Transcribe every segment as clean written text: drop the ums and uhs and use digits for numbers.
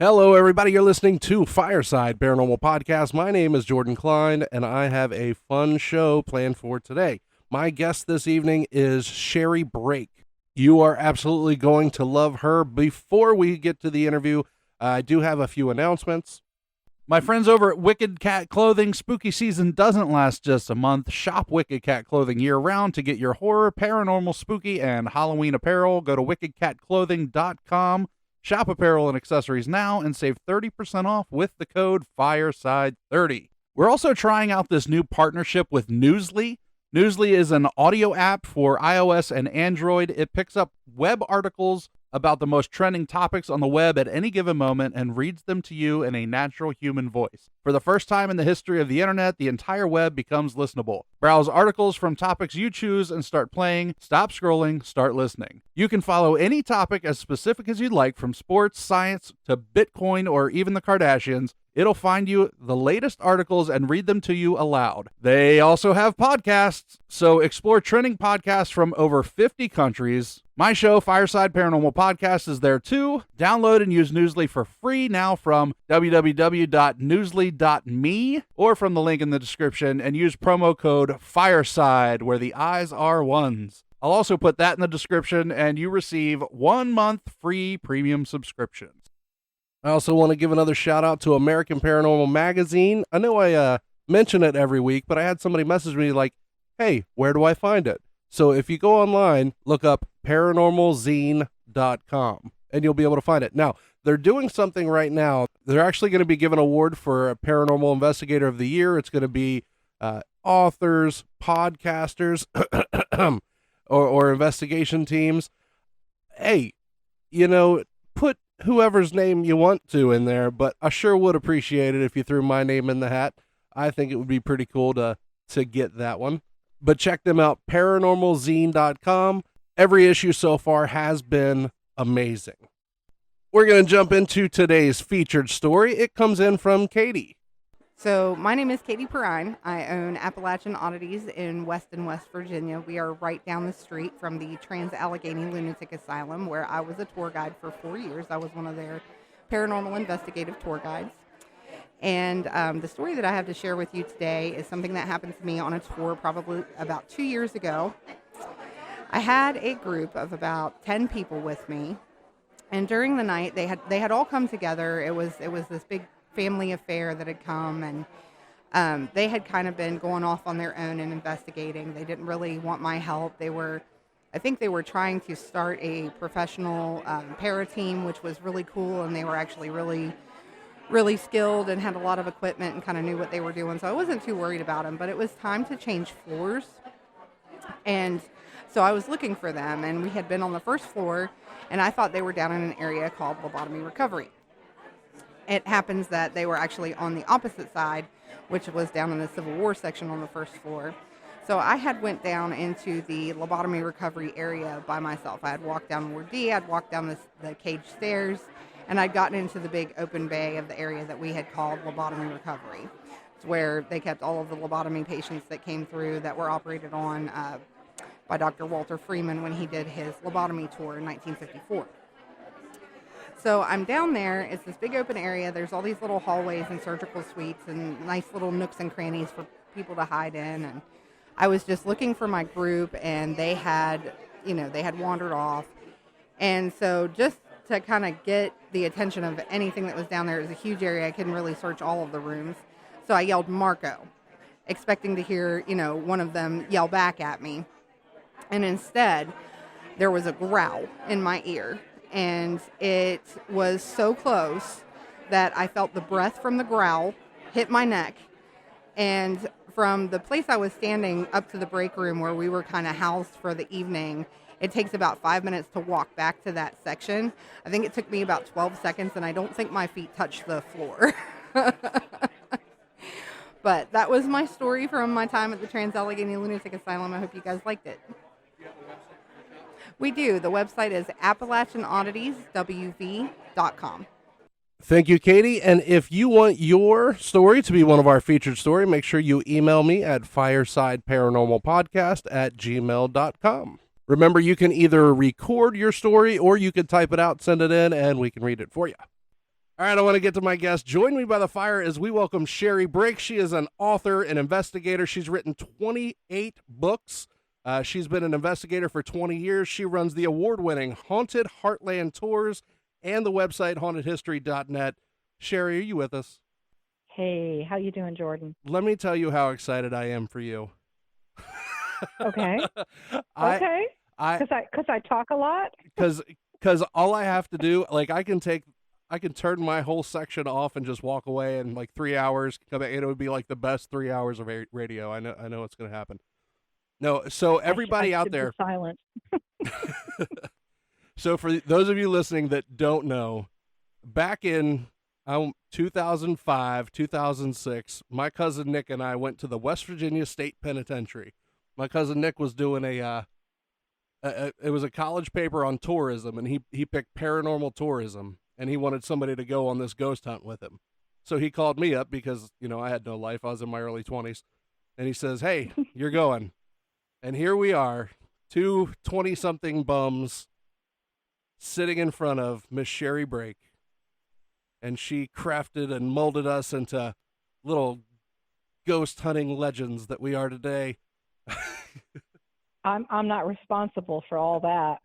Hello, everybody. You're listening to Fireside Paranormal Podcast. My name is Jordan Cline, and I have a fun show planned for today. My guest this evening is Sherri Brake. You are absolutely going to love her. Before we get to the interview, I do have a few announcements. My friends over at Wicked Cat Clothing, spooky season doesn't last just a month. Shop Wicked Cat Clothing year-round to get your horror, paranormal, spooky, and Halloween apparel. Go to wickedcatclothing.com. Shop apparel and accessories now and save 30% off with the code FIRESIDE30. We're also trying out this new partnership with Newsly. Newsly is an audio app for iOS and Android. It picks up web articles about the most trending topics on the web at any given moment and reads them to you in a natural human voice. For the first time in the history of the internet, the entire web becomes listenable. Browse articles from topics you choose and start playing. Stop scrolling, start listening. You can follow any topic as specific as you'd like, from sports, science, to Bitcoin, or even the Kardashians. It'll find you the latest articles and read them to you aloud. They also have podcasts, so explore trending podcasts from over 50 countries. My show, Fireside Paranormal Podcast, is there too. Download and use Newsly for free now from www.newsly.me or from the link in the description, and use promo code FIRESIDE, where the eyes are ones. I'll also put that in the description, and you receive 1 month free premium subscriptions. I also want to give another shout out to American Paranormal Magazine. I know I mention it every week, but I had somebody message me like, hey, where do I find it? So if you go online, look up paranormalzine.com and you'll be able to find it. Now, they're doing something right now. They're actually going to be giving an award for a Paranormal Investigator of the Year. It's going to be authors, podcasters, or investigation teams. Hey, put whoever's name you want to in there, but I sure would appreciate it if you threw my name in the hat. I think it would be pretty cool to get that one. But check them out, paranormalzine.com. Every issue so far has been amazing. We're going to jump into today's featured story. It comes in from Katie. So my name is Katie Perrine. I own Appalachian Oddities in Weston, West Virginia. We are right down the street from the Trans-Allegheny Lunatic Asylum, where I was a tour guide for 4 years. I was one of their paranormal investigative tour guides. And the story that I have to share with you today is something that happened to me on a tour probably about 2 years ago. I had a group of about 10 people with me, and during the night they had all come together. It was this big family affair that had come, and they had kind of been going off on their own and investigating. They didn't really want my help. I think they were trying to start a professional para team, which was really cool, and they were actually really skilled and had a lot of equipment and kind of knew what they were doing. So I wasn't too worried about them, but it was time to change floors. And so I was looking for them, and we had been on the first floor, and I thought they were down in an area called lobotomy recovery. It happens that they were actually on the opposite side, which was down in the Civil War section on the first floor. So I had went down into the lobotomy recovery area by myself. I had walked down Ward D, I'd walked down the cage stairs, and I'd gotten into the big open bay of the area that we had called lobotomy recovery. It's where they kept all of the lobotomy patients that came through that were operated on by Dr. Walter Freeman when he did his lobotomy tour in 1954. So I'm down there. It's this big open area. There's all these little hallways and surgical suites and nice little nooks and crannies for people to hide in. And I was just looking for my group, and they had wandered off. And so just to kind of get the attention of anything that was down there, it was a huge area. I couldn't really search all of the rooms. So I yelled, Marco, expecting to hear, one of them yell back at me. And instead, there was a growl in my ear. And it was so close that I felt the breath from the growl hit my neck. And from the place I was standing up to the break room where we were kind of housed for the evening, it takes about 5 minutes to walk back to that section. I think it took me about 12 seconds, and I don't think my feet touched the floor. But that was my story from my time at the Trans-Allegheny Lunatic Asylum. I hope you guys liked it. We do. The website is AppalachianOddietiesWV.com. Thank you, Katie. And if you want your story to be one of our featured story, make sure you email me at firesideparanormalpodcast@gmail.com. Remember, you can either record your story or you can type it out, send it in, and we can read it for you. All right, I want to get to my guest. Join me by the fire as we welcome Sherri Brake. She is an author and investigator. She's written 28 books. She's been an investigator for 20 years. She runs the award-winning Haunted Heartland Tours and the website hauntedhistory.net. Sherri, are you with us? Hey, how you doing, Jordan? Let me tell you how excited I am for you. Okay. I, Okay. I, Because I talk a lot. because all I have to do, like, I can turn my whole section off and just walk away in like 3 hours. Come back, and it would be like the best 3 hours of radio. I know what's going to happen. No, so everybody I out should there. Be silent. So for those of you listening that don't know, back in 2005, 2006, my cousin Nick and I went to the West Virginia State Penitentiary. My cousin Nick was doing it was a college paper on tourism, and he picked paranormal tourism, and he wanted somebody to go on this ghost hunt with him. So he called me up because, I had no life. I was in my early 20s. And he says, "Hey, you're going." And here we are, two 20-something bums sitting in front of Miss Sherri Brake. And she crafted and molded us into little ghost hunting legends that we are today. I'm not responsible for all that.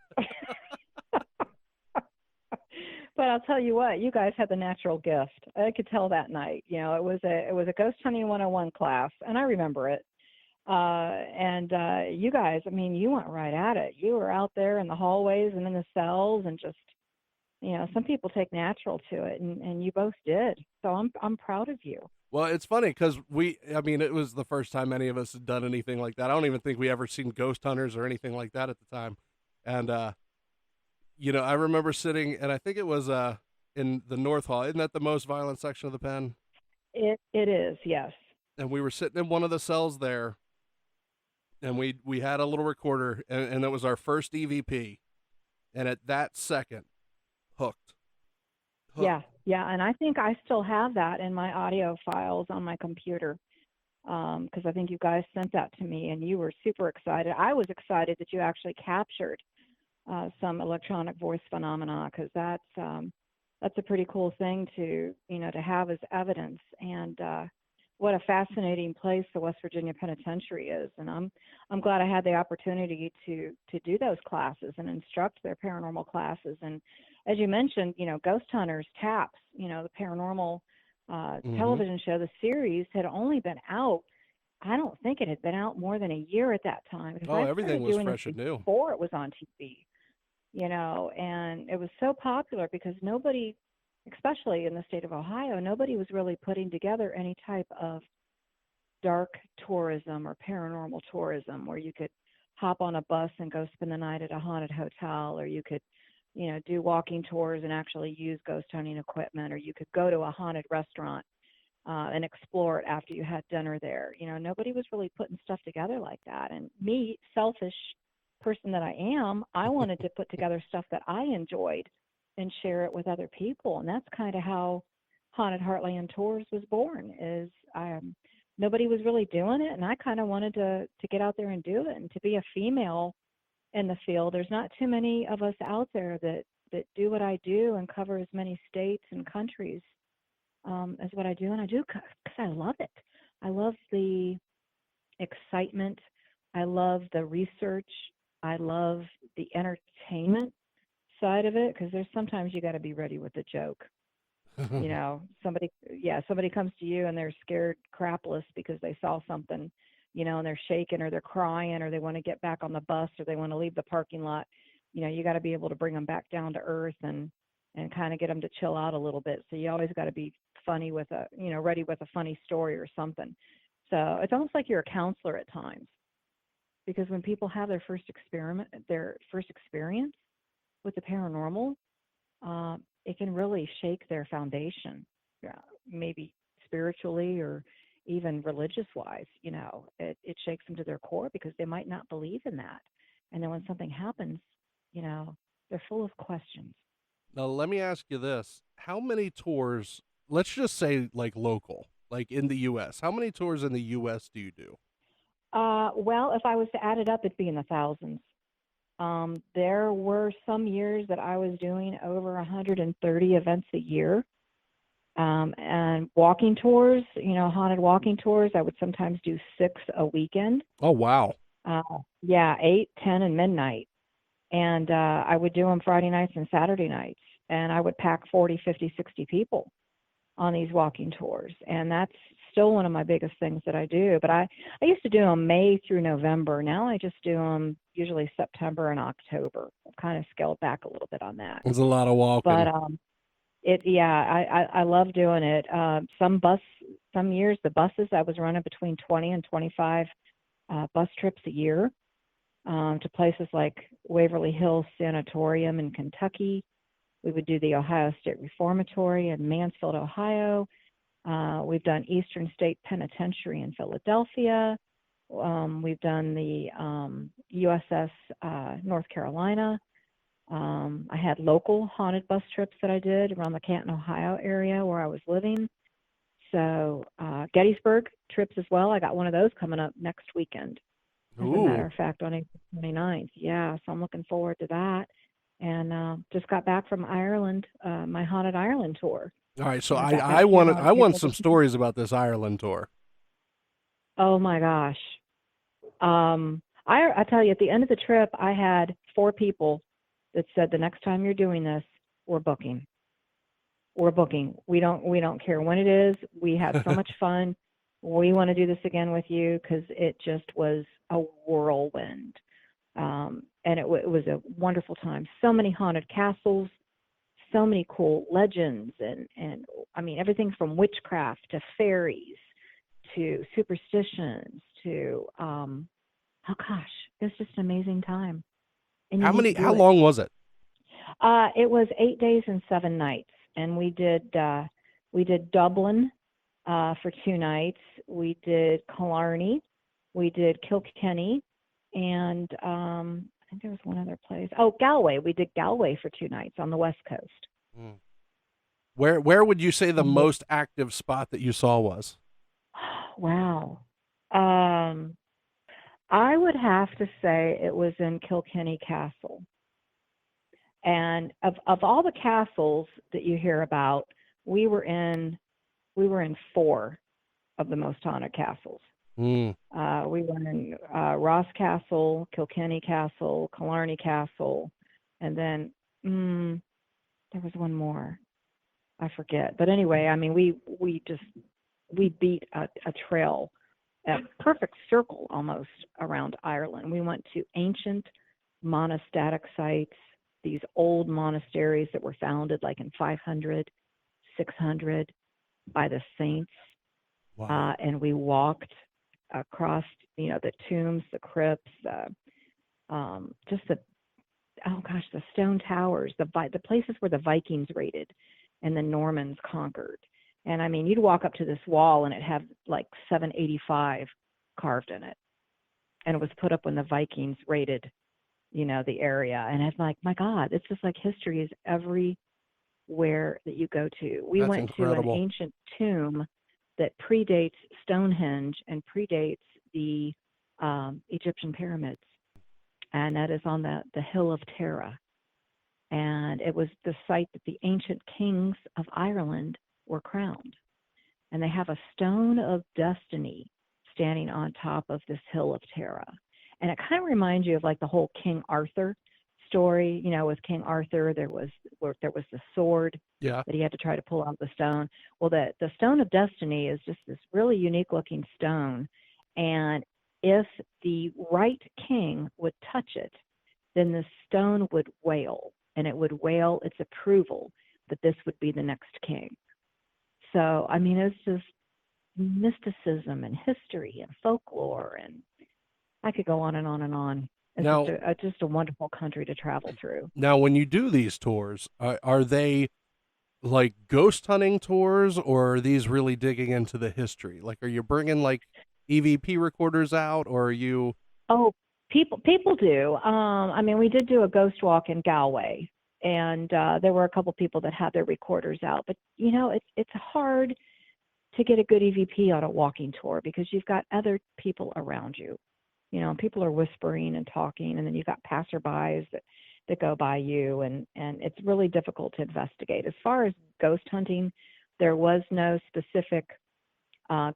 But I'll tell you what, you guys had the natural gift. I could tell that night. It was a ghost hunting 101 class, and I remember it. You guys, I mean, you went right at it. You were out there in the hallways and in the cells, and just, some people take natural to it, and you both did. So I'm proud of you. Well, it's funny because it was the first time any of us had done anything like that. I don't even think we ever seen ghost hunters or anything like that at the time. And, I remember sitting, and I think it was in the North Hall. Isn't that the most violent section of the pen? It is, yes. And we were sitting in one of the cells there, and we had a little recorder, and it was our first EVP. And at that second, hooked. Yeah, and I think I still have that in my audio files on my computer, because I think you guys sent that to me, and you were super excited. I was excited that you actually captured some electronic voice phenomena, because that's a pretty cool thing to have as evidence. And what a fascinating place the West Virginia Penitentiary is, and I'm glad I had the opportunity to do those classes and instruct their paranormal classes. And as you mentioned, Ghost Hunters, TAPS, the paranormal television show, the series had only been out. I don't think it had been out more than a year at that time. Oh, everything was fresh and new before it was on TV. And it was so popular because nobody, especially in the state of Ohio, nobody was really putting together any type of dark tourism or paranormal tourism where you could hop on a bus and go spend the night at a haunted hotel, or you could do walking tours and actually use ghost hunting equipment, or you could go to a haunted restaurant and explore it after you had dinner there. Nobody was really putting stuff together like that. And me, selfish person that I am, I wanted to put together stuff that I enjoyed and share it with other people. And that's kind of how Haunted Heartland Tours was born. Nobody was really doing it, and I kind of wanted to get out there and do it. And to be a female in the field, there's not too many of us out there that do what I do and cover as many states and countries as what I do. And I do because I love it. I love the excitement. I love the research. I love the entertainment side of it, because there's sometimes you got to be ready with the joke. Somebody comes to you and they're scared crapless because they saw something, and they're shaking or they're crying or they want to get back on the bus or they want to leave the parking lot. You got to be able to bring them back down to earth and kind of get them to chill out a little bit. So you always got to be funny with ready with a funny story or something. So it's almost like you're a counselor at times, because when people have their first experience with the paranormal, it can really shake their foundation, maybe spiritually or even religious-wise. It shakes them to their core because they might not believe in that. And then when something happens, they're full of questions. Now, let me ask you this. How many tours, let's just say like local, like in the U.S., how many tours in the U.S. do you do? Well, if I was to add it up, it'd be in the thousands. There were some years that I was doing over 130 events a year. And walking tours, haunted walking tours, I would sometimes do 6 a weekend. Oh, wow. Yeah, 8, 10, and midnight. And I would do them Friday nights and Saturday nights. And I would pack 40, 50, 60 people on these walking tours. And that's still one of my biggest things that I do. But I used to do them May through November. Now I just do them usually September and October. I've kind of scaled back a little bit on that. It's a lot of walking. But I love doing it. Some years the buses, I was running between 20 and 25 bus trips a year to places like Waverly Hills Sanatorium in Kentucky. We would do the Ohio State Reformatory in Mansfield, Ohio. We've done Eastern State Penitentiary in Philadelphia. We've done the USS North Carolina. I had local haunted bus trips that I did around the Canton, Ohio area where I was living. So Gettysburg trips as well. I got one of those coming up next weekend. As a matter of fact, on April 29th. Yeah, so I'm looking forward to that. And just got back from Ireland, my Haunted Ireland tour. All right, so I want some stories about this Ireland tour. Oh my gosh. I tell you, at the end of the trip, I had 4 people that said, the next time you're doing this, we're booking. We're booking. We don't care when it is. We had so much fun. We want to do this again with you, because it just was a whirlwind. And it was a wonderful time. So many haunted castles, so many cool legends, and I mean, everything from witchcraft to fairies to superstitions to, oh gosh, it was just an amazing time. And How long was it? It was 8 days and 7 nights. And we did Dublin for 2 nights. We did Killarney. We did Kilkenny. And I think there was one other place. Oh, Galway. We did Galway for 2 nights on the West Coast. Mm. Where would you say the most active spot that you saw was? Wow. I would have to say it was in Kilkenny Castle. And of all the castles that you hear about, we were in 4 of the most haunted castles. Mm. We were in Ross Castle, Kilkenny Castle, Killarney Castle, and then there was one more. I forget. But anyway, I mean, we beat a trail, a perfect circle almost around Ireland. We went to ancient monastic sites, these old monasteries that were founded like in 500, 600 by the saints. Wow. And we walked across, the tombs, the crypts, just the stone towers, the places where the Vikings raided and the Normans conquered. And I mean, you'd walk up to this wall and it had like 785 carved in it. And it was put up when the Vikings raided, the area. And it's like, my God, it's just like history is everywhere that you go to. We That's went incredible. to an ancient tomb that predates Stonehenge and predates the Egyptian pyramids. And that is on the Hill of Tara. And it was the site that the ancient kings of Ireland were crowned. And they have a stone of destiny standing on top of this Hill of Tara. And it kind of reminds you of like the whole King Arthur story. With King Arthur, there was the sword that he had to try to pull out the stone. Well, the stone of destiny is just this really unique looking stone. And if the right king would touch it, then the stone would wail, and it would wail its approval that this would be the next king. So, I mean, it's just mysticism and history and folklore, and I could go on and on and on. It's just a wonderful country to travel through. Now, when you do these tours, are they like ghost hunting tours, or are these really digging into the history? Like, are you bringing like EVP recorders out, or are you? Oh, people do. I mean, we did do a ghost walk in Galway, and there were a couple people that had their recorders out. But it's hard to get a good EVP on a walking tour because you've got other people around you. People are whispering and talking, and then you've got passerbys that go by you, and it's really difficult to investigate. As far as ghost hunting, There was no specific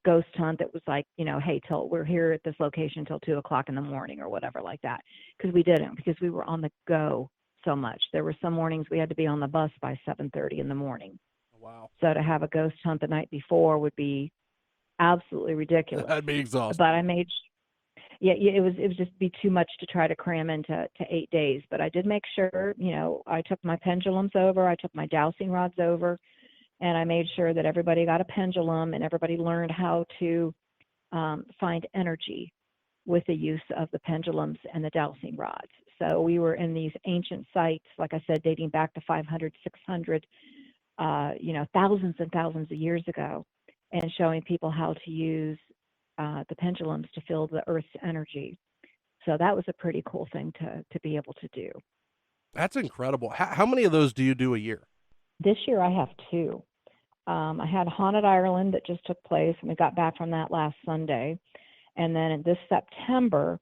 ghost hunt that was like, hey, we're here at this location till 2 o'clock in the morning or whatever like that. Because we didn't, because we were on the go so much. There were some mornings we had to be on the bus by 7:30 in the morning. Wow. So to have a ghost hunt the night before would be absolutely ridiculous. That'd be exhausting. But I made, it was just be too much to try to cram into 8 days. But I did make sure, I took my pendulums over, I took my dowsing rods over, and I made sure that everybody got a pendulum and everybody learned how to find energy with the use of the pendulums and the dowsing rods. So we were in these ancient sites, like I said, dating back to 500, 600, thousands and thousands of years ago, and showing people how to use the pendulums to feel the Earth's energy. So that was a pretty cool thing to be able to do. That's incredible. How many of those do you do a year? This year I have 2. I had Haunted Ireland that just took place, and we got back from that last Sunday. And then this September,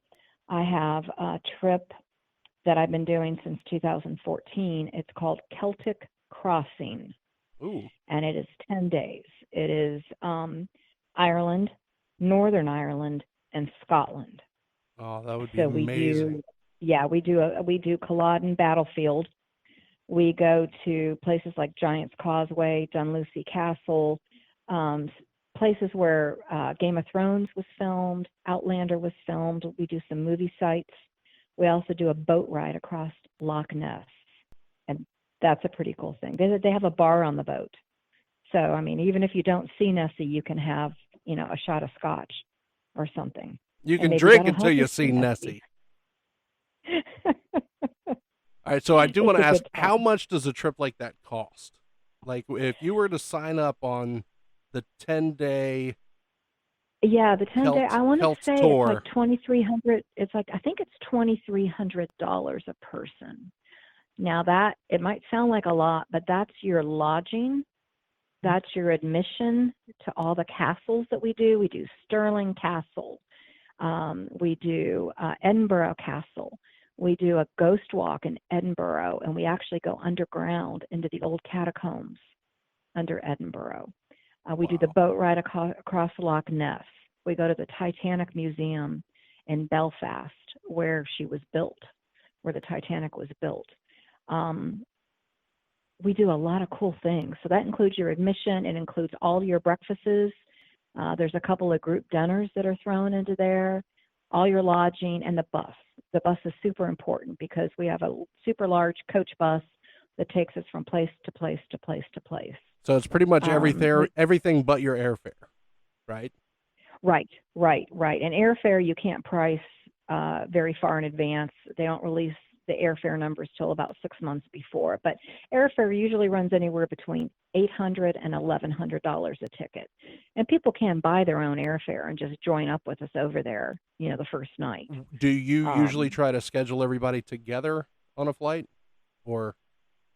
I have a trip that I've been doing since 2014. It's called Celtic Crossing. Ooh. And it is 10 days. It is Ireland, Northern Ireland, and Scotland. Oh, that would be so amazing. We do Culloden Battlefield. We go to places like Giant's Causeway, Dunlucy Castle, places where Game of Thrones was filmed, Outlander was filmed. We do some movie sites. We also do a boat ride across Loch Ness, and that's a pretty cool thing. They have a bar on the boat. So, I mean, even if you don't see Nessie, you can have, a shot of scotch or something. You can drink until you see Nessie. All right, so I do want to ask, how much does a trip like that cost? Like, if you were to sign up on the 10-day, yeah, the 10-day, I want to say tour. It's like $2,300. I think it's $2,300 a person. Now that it might sound like a lot, but that's your lodging, that's your admission to all the castles that we do. We do Stirling Castle, we do Edinburgh Castle. We do a ghost walk in Edinburgh, and we actually go underground into the old catacombs under Edinburgh. We do the boat ride across Loch Ness. We go to the Titanic Museum in Belfast, where she was built, where the Titanic was built. We do a lot of cool things. So that includes your admission. It includes all your breakfasts. There's a couple of group dinners that are thrown into there, all your lodging, and the bus. The bus is super important because we have a super large coach bus that takes us from place to place to place to place. So it's pretty much everything but your airfare, right? Right. And airfare you can't price very far in advance. They don't release the airfare numbers till about 6 months before. But airfare usually runs anywhere between $800 and $1,100 a ticket. And people can buy their own airfare and just join up with us over there, the first night. Do you usually try to schedule everybody together on a flight, or?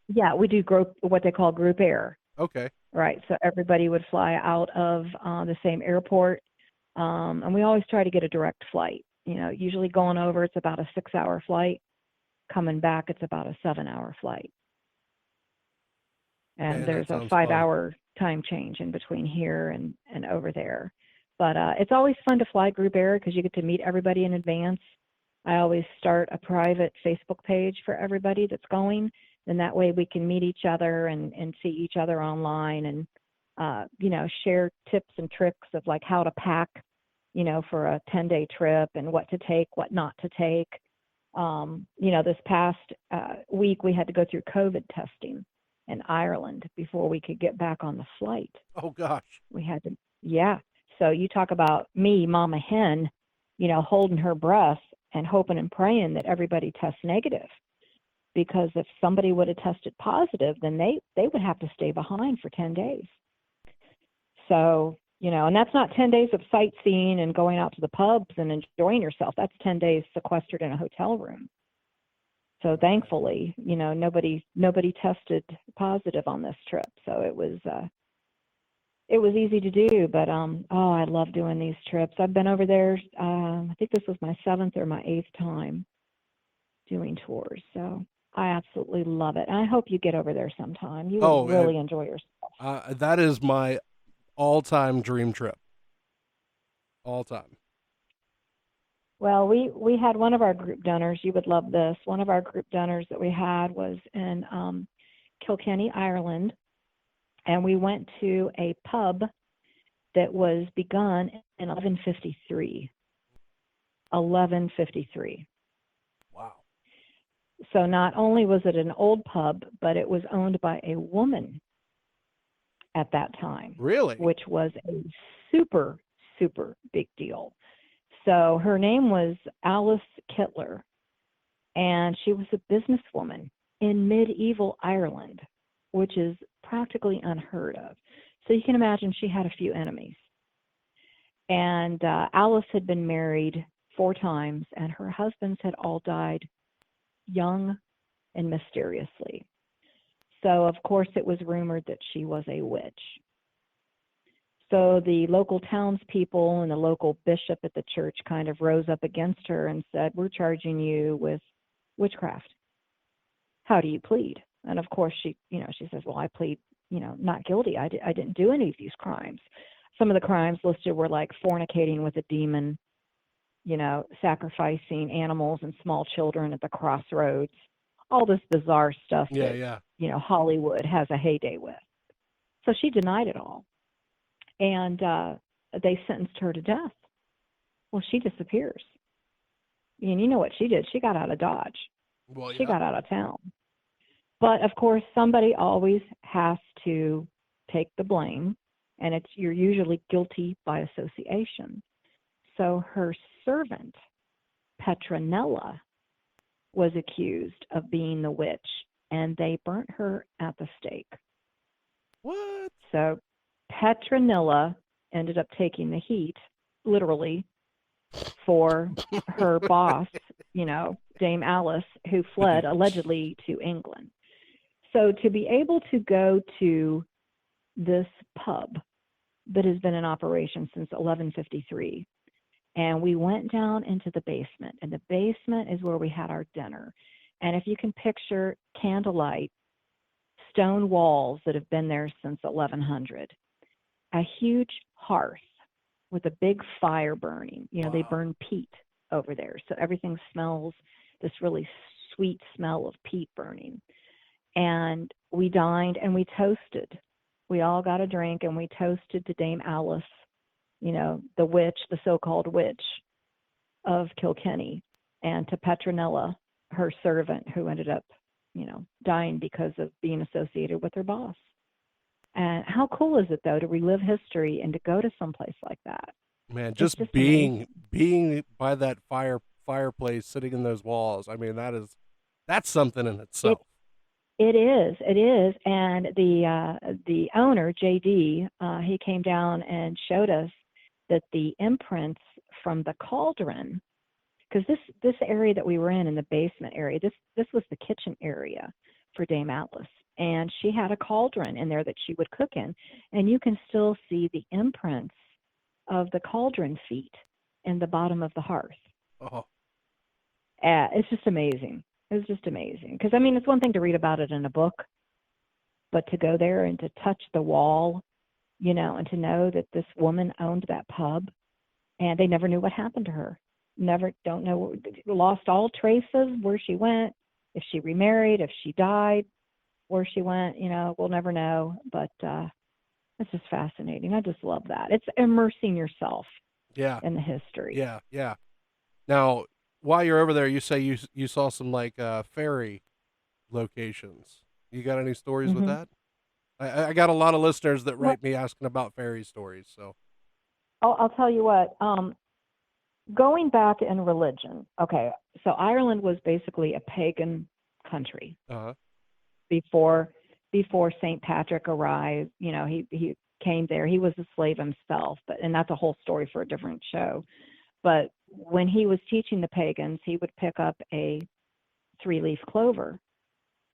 Yeah, we do what they call group air. Okay. Right. So everybody would fly out of the same airport. And we always try to get a direct flight. Usually going over, it's about a 6-hour flight. Coming back, it's about a 7-hour flight. And there's a 5-hour time change in between here and over there. But it's always fun to fly group air because you get to meet everybody in advance. I always start a private Facebook page for everybody that's going. And that way we can meet each other and see each other online and, share tips and tricks of like how to pack, for a 10-day trip and what to take, what not to take. This past week we had to go through COVID testing in Ireland before we could get back on the flight. Oh, gosh. We had to, yeah. So you talk about me, Mama Hen, holding her breath and hoping and praying that everybody tests negative. Because if somebody would have tested positive, then they would have to stay behind for 10 days. So, and that's not 10 days of sightseeing and going out to the pubs and enjoying yourself. That's 10 days sequestered in a hotel room. So thankfully, nobody tested positive on this trip. So it was easy to do, but I love doing these trips. I've been over there, I think this was my 7th or my 8th time doing tours. So I absolutely love it. And I hope you get over there sometime. You Oh, would really enjoy yourself. that is my all-time dream trip. All time. Well, we had one of our group dinners. You would love this. One of our group dinners that we had was in Kilkenny, Ireland, and we went to a pub that was begun in 1153. 1153. Wow. So not only was it an old pub, but it was owned by a woman at that time, Really? which was a super, super big deal. So her name was Alice Kittler, and she was a businesswoman in medieval Ireland, which is practically unheard of. So you can imagine she had a few enemies. And Alice had been married 4 times, and her husbands had all died young and mysteriously. So, of course, it was rumored that she was a witch. So the local townspeople and the local bishop at the church kind of rose up against her and said, "We're charging you with witchcraft. How do you plead?" And of course, she says, "Well, I plead, not guilty. I didn't do any of these crimes." Some of the crimes listed were like fornicating with a demon, sacrificing animals and small children at the crossroads, all this bizarre stuff that Hollywood has a heyday with. So she denied it all. And they sentenced her to death. Well, she disappears. And you know what she did? She got out of Dodge. Well, She got out of town. But of course, somebody always has to take the blame, and you're usually guilty by association. So her servant, Petronella, was accused of being the witch, and they burnt her at the stake. What? So Petronilla ended up taking the heat, literally, for her boss, Dame Alice, who fled allegedly to England. So to be able to go to this pub that has been in operation since 1153, and we went down into the basement, and the basement is where we had our dinner. And if you can picture candlelight, stone walls that have been there since 1100, a huge hearth with a big fire burning. They burn peat over there. So everything smells this really sweet smell of peat burning. And we dined and we toasted. We all got a drink and we toasted to Dame Alice, the witch, the so-called witch of Kilkenny, and to Petronella, her servant, who ended up, dying because of being associated with her boss. And how cool is it, though, to relive history and to go to someplace like that? Man, just being by that fireplace, sitting in those walls. I mean, that's something in itself. It is. And the owner, JD, he came down and showed us that the imprints from the cauldron, because this area that we were in the basement area, this was the kitchen area for Dame Alice. And she had a cauldron in there that she would cook in. And you can still see the imprints of the cauldron feet in the bottom of the hearth. Oh. It's just amazing. It's just amazing. Because, it's one thing to read about it in a book, but to go there and to touch the wall, and to know that this woman owned that pub, and they never knew what happened to her. Don't know, lost all traces where she went, if she remarried, if she died, where she went, we'll never know. But it's just fascinating. I just love that. It's immersing yourself in the history. Yeah. Now, while you're over there, you say you saw some like fairy locations. You got any stories with that? I got a lot of listeners that write me asking about fairy stories. So I'll tell you what. Going back in religion, okay. So Ireland was basically a pagan country before St. Patrick arrived. He came there. He was a slave himself, and that's a whole story for a different show. But when he was teaching the pagans, he would pick up a 3-leaf clover,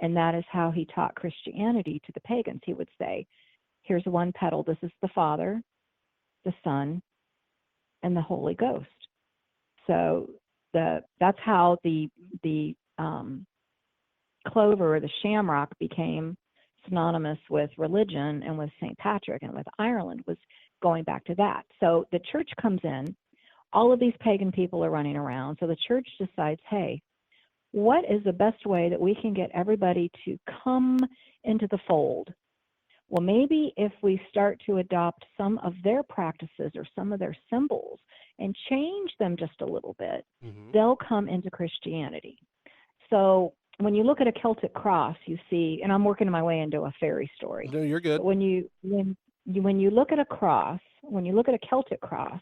and that is how he taught Christianity to the pagans. He would say, "Here's one petal. This is the Father, the Son, and the Holy Ghost." So that's how the clover, the shamrock, became synonymous with religion and with St. Patrick and with Ireland was going back to that. So the church comes in, all of these pagan people are running around. So the church decides, hey, what is the best way that we can get everybody to come into the fold? Well, maybe if we start to adopt some of their practices or some of their symbols and change them just a little bit, they'll come into Christianity. So when you look at a Celtic cross, you see, and I'm working my way into a fairy story. No, you're good. But when you look at a cross, when you look at a Celtic cross,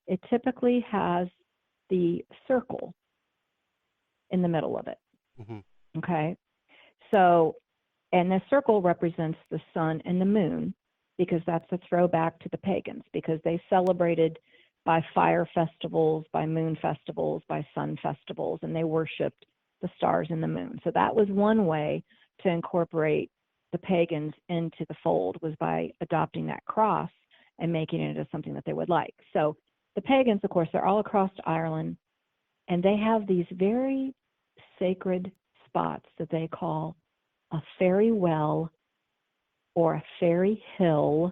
it typically has the circle in the middle of it. Okay? So, and the circle represents the sun and the moon, because that's a throwback to the pagans, because they celebrated by fire festivals, by moon festivals, by sun festivals, and they worshiped the stars and the moon. So that was one way to incorporate the pagans into the fold, was by adopting that cross and making it into something that they would like. So the pagans, of course, they're all across Ireland, and they have these very sacred spots that they call a fairy well, or a fairy hill,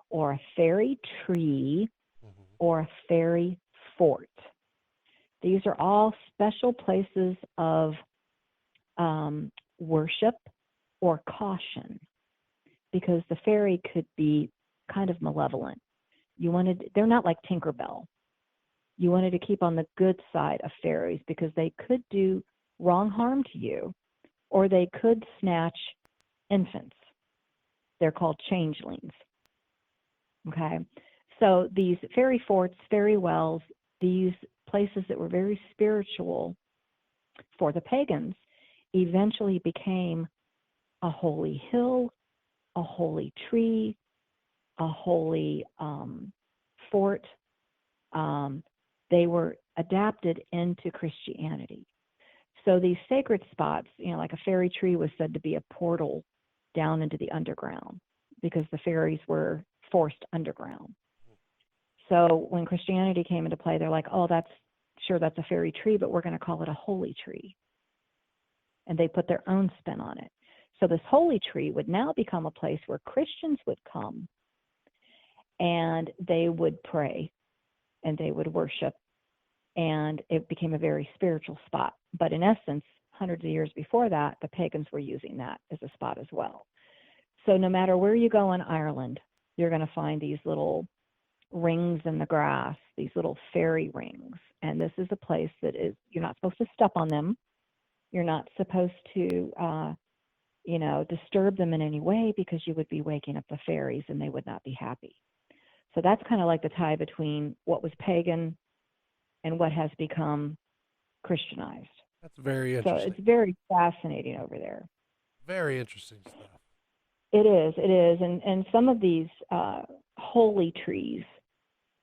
or a fairy tree, or a fairy fort. These are all special places of worship or caution, because the fairy could be kind of malevolent. They're not like Tinkerbell. You wanted to keep on the good side of fairies, because they could do wrong harm to you, or they could snatch infants. They're called changelings. Okay? So these fairy forts, fairy wells, these places that were very spiritual for the pagans, eventually became a holy hill, a holy tree, a holy fort. They were adapted into Christianity. So these sacred spots, like a fairy tree was said to be a portal down into the underground, because the fairies were forced underground. So when Christianity came into play, they're like, oh, that's a fairy tree, but we're going to call it a holy tree. And they put their own spin on it. So this holy tree would now become a place where Christians would come, and they would pray, and they would worship, and it became a very spiritual spot. But in essence, hundreds of years before that, the pagans were using that as a spot as well. So no matter where you go in Ireland, you're going to find these little rings in the grass, these little fairy rings. And this is a place that you're not supposed to step on them. You're not supposed to, disturb them in any way, because you would be waking up the fairies and they would not be happy. So that's kind of like the tie between what was pagan and what has become Christianized. That's very interesting. So it's very fascinating over there. Very interesting stuff. It is. And some of these holy trees,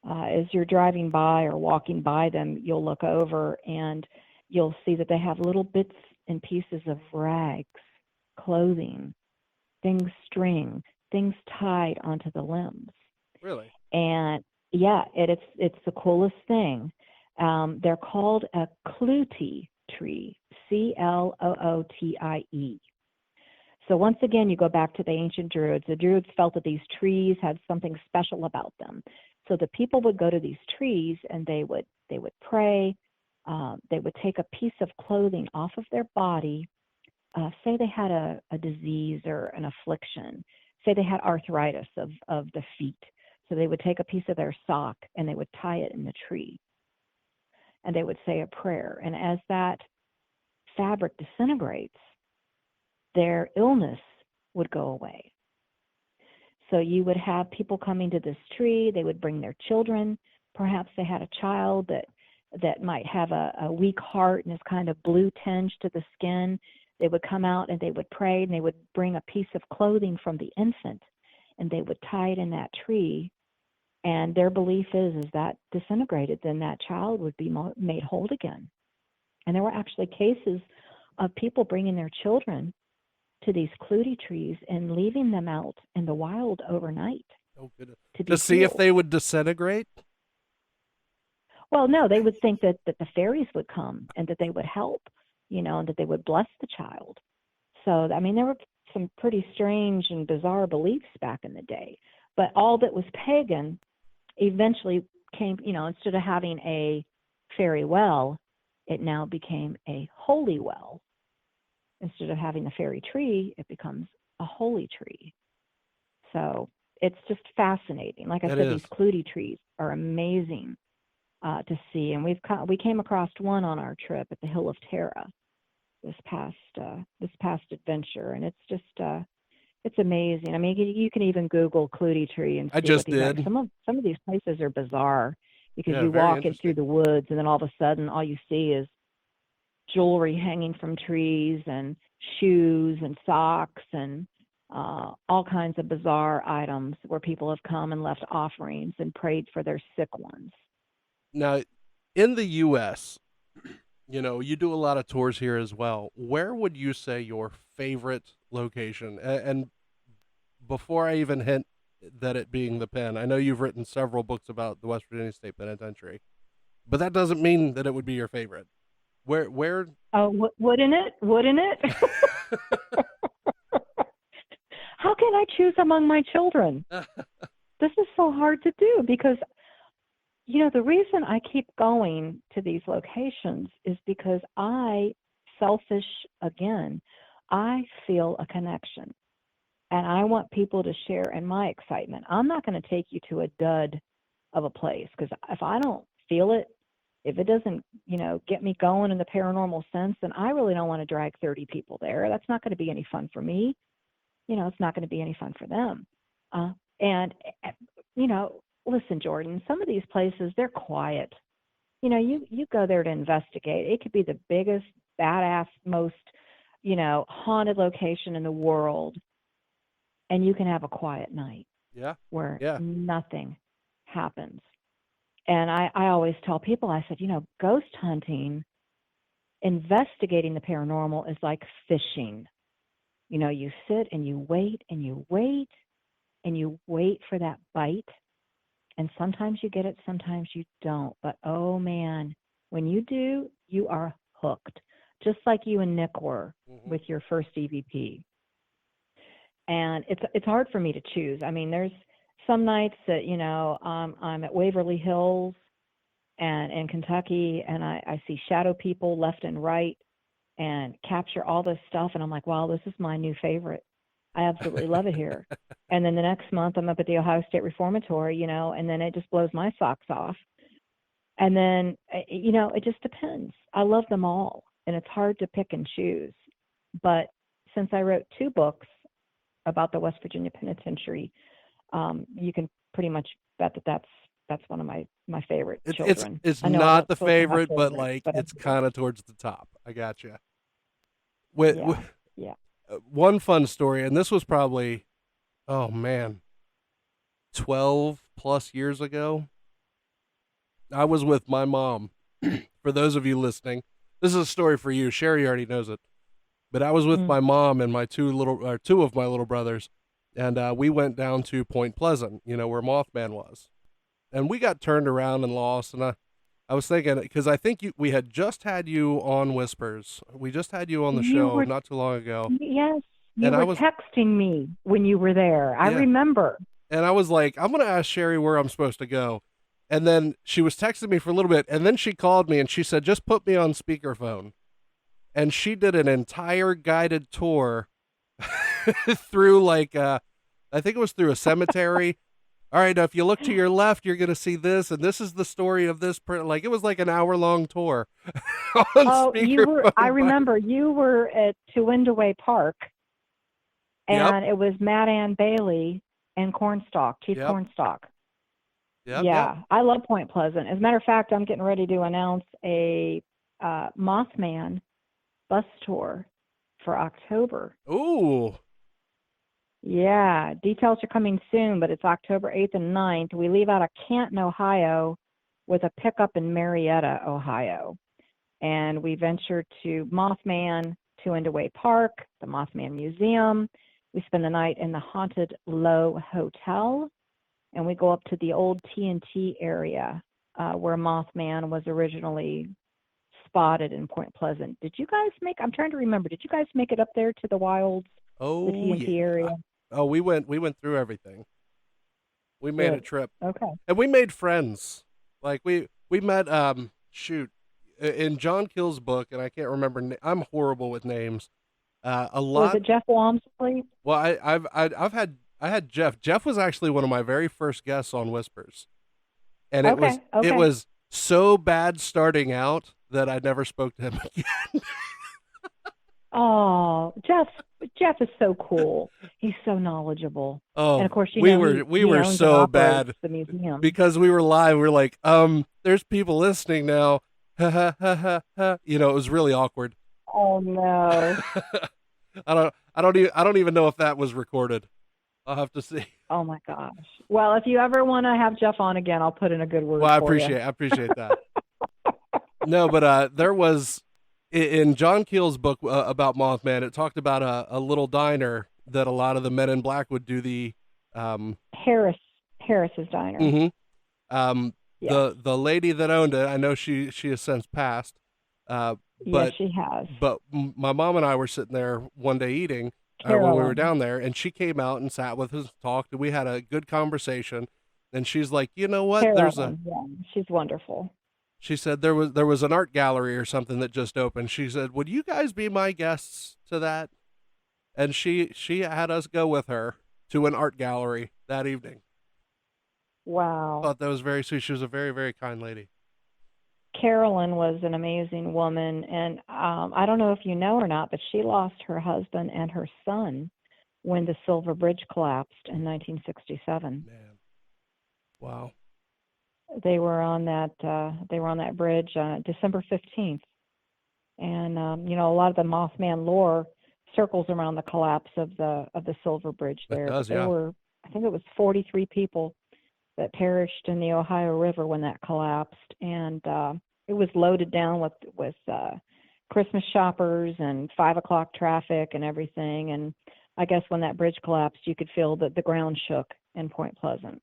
as you're driving by or walking by them, you'll look over and you'll see that they have little bits and pieces of rags, clothing, string, things tied onto the limbs. Really? And yeah, it's the coolest thing. They're called a clootie tree, Clootie. So once again, you go back to the ancient Druids. The Druids felt that these trees had something special about them. So the people would go to these trees and they would pray. They would take a piece of clothing off of their body. Say they had a disease or an affliction. Say they had arthritis of the feet. So they would take a piece of their sock and they would tie it in the tree. And they would say a prayer. And as that fabric disintegrates, their illness would go away. So you would have people coming to this tree. They would bring their children. Perhaps they had a child that might have a weak heart and is kind of blue tinge to the skin. They would come out and they would pray, and they would bring a piece of clothing from the infant, and they would tie it in that tree. And their belief is that disintegrated, then that child would be made whole again. And there were actually cases of people bringing their children to these clootie trees and leaving them out in the wild overnight. Oh, goodness. To see if they would disintegrate? Well, no, they would think that the fairies would come and that they would help, and that they would bless the child. So, I mean, there were some pretty strange and bizarre beliefs back in the day. But all that was pagan eventually came, instead of having a fairy well, it now became a holy well. Instead of having a fairy tree, it becomes a holy tree. So it's just fascinating. Like I said, these Clutie trees are amazing to see. And we came across one on our trip at the Hill of Terra this past adventure, and it's just it's amazing. I mean, you can even Google Clutie tree and see I just what these did. Are. Some of these places are bizarre because you very walk in through the woods, and then all of a sudden, all you see is jewelry hanging from trees and shoes and socks and all kinds of bizarre items where people have come and left offerings and prayed for their sick ones. Now, in the U.S., you do a lot of tours here as well. Where would you say your favorite location? And before I even hint that it being the Pen, I know you've written several books about the West Virginia State Penitentiary, but that doesn't mean that it would be your favorite. Where? Oh, wouldn't it? Wouldn't it? How can I choose among my children? This is so hard to do because, the reason I keep going to these locations is because I feel a connection. And I want people to share in my excitement. I'm not going to take you to a dud of a place because if I don't feel it, if it doesn't, get me going in the paranormal sense, then I really don't want to drag 30 people there. That's not going to be any fun for me. It's not going to be any fun for them. And listen, Jordan, some of these places, they're quiet. You go there to investigate. It could be the biggest, badass, most, haunted location in the world. And you can have a quiet night where nothing happens. And I always tell people, I said, ghost hunting, investigating the paranormal is like fishing. You sit and you wait and you wait and you wait for that bite. And sometimes you get it, sometimes you don't. But, oh, man, when you do, you are hooked, just like you and Nick were with your first EVP. And it's hard for me to choose. I mean, there's some nights that, I'm at Waverly Hills and in Kentucky, and I see shadow people left and right and capture all this stuff. And I'm like, wow, this is my new favorite. I absolutely love it here. And then the next month I'm up at the Ohio State Reformatory, and then it just blows my socks off. And then, it just depends. I love them all, and it's hard to pick and choose. But since I wrote 2 books about the West Virginia Penitentiary, you can pretty much bet that that's one of my favorite children. It's not the favorite, but it's kind of towards the top. I got you. Yeah. One fun story, and this was probably, 12 plus years ago. I was with my mom. For those of you listening, this is a story for you. Sherri already knows it. But I was with my mom and my two of my little brothers, and we went down to Point Pleasant, where Mothman was. And we got turned around and lost, and I was thinking, because I think we had just had you on Whispers. We just had you on the show not too long ago. Yes, you were texting me when you were there. I remember. And I was like, I'm going to ask Sherri where I'm supposed to go. And then she was texting me for a little bit, and then she called me, and she said, just put me on speakerphone. And she did an entire guided tour through I think it was through a cemetery. All right, now if you look to your left, you're going to see this, and this is the story of this. It was like an hour-long tour. I remember you were at Tuwindaway Park, and it was Matt Ann Bailey and Chief Cornstalk. I love Point Pleasant. As a matter of fact, I'm getting ready to announce a Mothman bus tour for October. Ooh. Yeah, details are coming soon, but it's October 8th and 9th. We leave out of Canton, Ohio, with a pickup in Marietta, Ohio. And we venture to Mothman, Tuwindaway Park, the Mothman Museum. We spend the night in the Haunted Low Hotel, and we go up to the old TNT area where Mothman was originally spotted in Point Pleasant. Did you guys I'm trying to remember, did you guys make it up there to the wilds, the Oh TNT yeah. area? Oh, we went through everything. We made a Good. trip. Okay. And we made friends. Like we met in John Kill's book, and I can't remember. I'm horrible with names. A Was lot. it Jeff Walmsley? Well, I had Jeff. Jeff was actually one of my very first guests on Whispers, and it Okay. was so bad starting out that I never spoke to him again. Oh, Jeff is so cool. He's so knowledgeable. Oh, And of course, we he were owns and so operates bad the museum. because we were live. We're like, there's people listening now. Ha ha ha ha ha. You know, it was really awkward. Oh no. I don't even know if that was recorded. I'll have to see. Oh my gosh. Well, if you ever want to have Jeff on again, I'll put in a good word Well, I for you. appreciate that. No, but there was in John Keel's book about Mothman. It talked about a little diner that a lot of the Men in Black would do the Harris's Diner. Mm-hmm. Yeah. The lady that owned it, I know she has since passed. But Yes, she has. But my mom and I were sitting there one day eating when we were down there, and she came out and sat with us, talked, and we had a good conversation. And she's like, you know what? Yeah, she's wonderful. She said there was an art gallery or something that just opened. She said, would you guys be my guests to that? And she had us go with her to an art gallery that evening. Wow. I thought that was very sweet. She was a very, very kind lady. Carolyn was an amazing woman, and I don't know if you know or not, but she lost her husband and her son when the Silver Bridge collapsed in 1967. Man, wow. They were on that bridge December 15th, and a lot of the Mothman lore circles around the collapse of the Silver Bridge there. It does, there were, I think it was 43 people that perished in the Ohio River when that collapsed, and it was loaded down with Christmas shoppers and 5 o'clock traffic and everything. And I guess when that bridge collapsed, you could feel that the ground shook in Point Pleasant.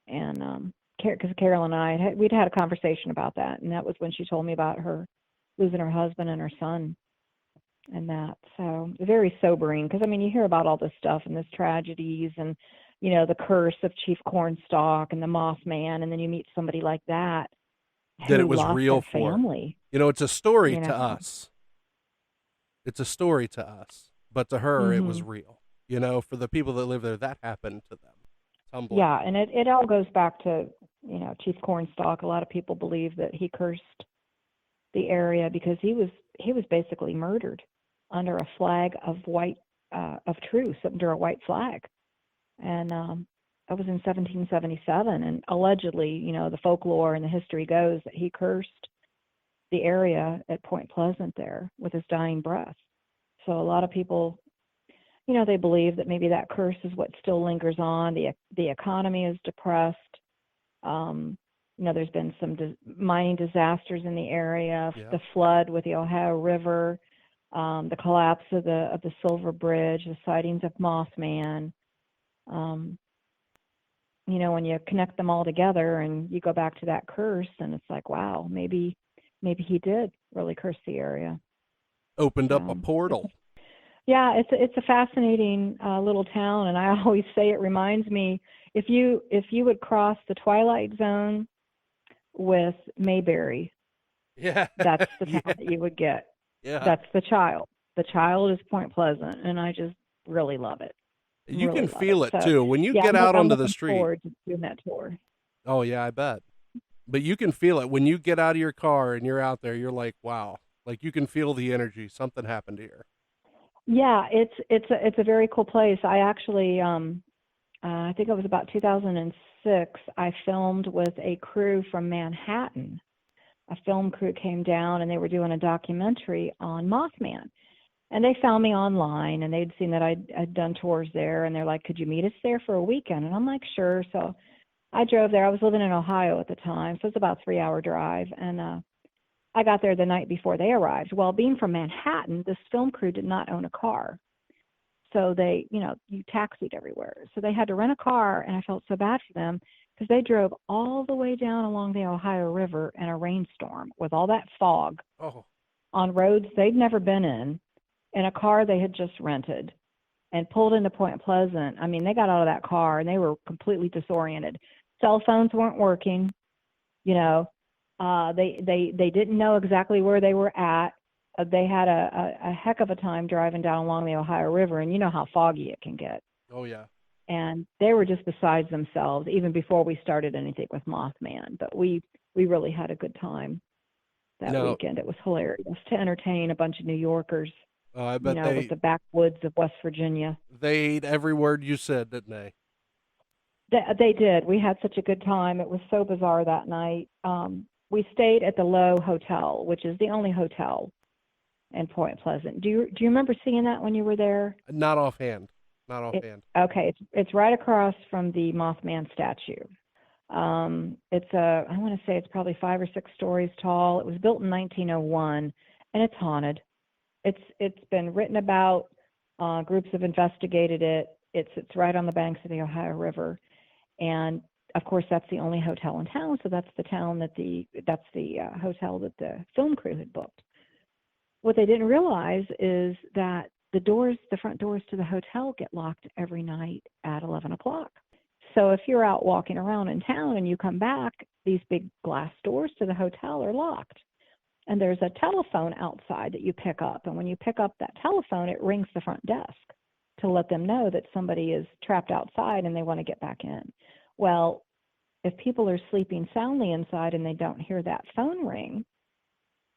And because Carol and I we'd had a conversation about that, and that was when she told me about her losing her husband and her son, and that. So very sobering, because I mean, you hear about all this stuff and these tragedies and the curse of Chief Cornstalk and the Mothman, and then you meet somebody like that That it was real for. Family. It's a story to us. It's a story to us, but to her, it was real. For the people that live there, that happened to them. Humbling. Yeah, and it all goes back to Chief Cornstalk. A lot of people believe that he cursed the area because he was basically murdered under a flag of truce, under a white flag. And that was in 1777, and allegedly, the folklore and the history goes that he cursed the area at Point Pleasant there with his dying breath. So a lot of people, they believe that maybe that curse is what still lingers on. The economy is depressed. There's been some mining disasters in the area, the flood with the Ohio River, the collapse of the Silver Bridge, the sightings of Mothman. When you connect them all together and you go back to that curse, and it's like, wow, maybe he did really curse the area. Opened up a portal. Yeah, it's a fascinating little town, and I always say it reminds me, if you would cross the Twilight Zone with Mayberry, that's the town that you would get. Yeah, that's the child. The child is Point Pleasant, and I just really love it. You really can feel it so, too when you get out onto the street. Forward to doing that tour. Oh yeah, I bet. But you can feel it when you get out of your car and you're out there. You're like, wow, like you can feel the energy. Something happened here. Yeah, it's a very cool place. I actually, I think it was about 2006. I filmed with a crew from Manhattan. A film crew came down and they were doing a documentary on Mothman. And they found me online, and they'd seen that I'd done tours there, and they're like, could you meet us there for a weekend? And I'm like, sure. So I drove there. I was living in Ohio at the time, so it's about a 3-hour drive. And I got there the night before they arrived. Well, being from Manhattan, this film crew did not own a car. So they, you taxied everywhere. So they had to rent a car, and I felt so bad for them because they drove all the way down along the Ohio River in a rainstorm with all that fog Oh, on roads they'd never been in a car they had just rented, and pulled into Point Pleasant. I mean, they got out of that car and they were completely disoriented. Cell phones weren't working. You know, they didn't know exactly where they were at. They had a heck of a time driving down along the Ohio River, and you know how foggy it can get. oh yeah. And they were just besides themselves even before we started anything with Mothman. But we really had a good time that weekend. It was hilarious to entertain a bunch of New Yorkers. I bet with the backwoods of West Virginia. They ate every word you said, didn't they? They did. We had such a good time. It was so bizarre that night. We stayed at the Low Hotel, which is the only hotel in Point Pleasant. Do you remember seeing that when you were there? Not offhand. Okay, it's right across from the Mothman statue. I want to say it's probably 5 or 6 stories tall. It was built in 1901, and it's haunted. It's been written about. Groups have investigated it. It's right on the banks of the Ohio River, and of course that's the only hotel in town. So that's the hotel that the film crew had booked. What they didn't realize is that the front doors to the hotel get locked every night at 11 o'clock. So if you're out walking around in town and you come back, these big glass doors to the hotel are locked. And there's a telephone outside that you pick up. And when you pick up that telephone, it rings the front desk to let them know that somebody is trapped outside and they want to get back in. Well, if people are sleeping soundly inside and they don't hear that phone ring,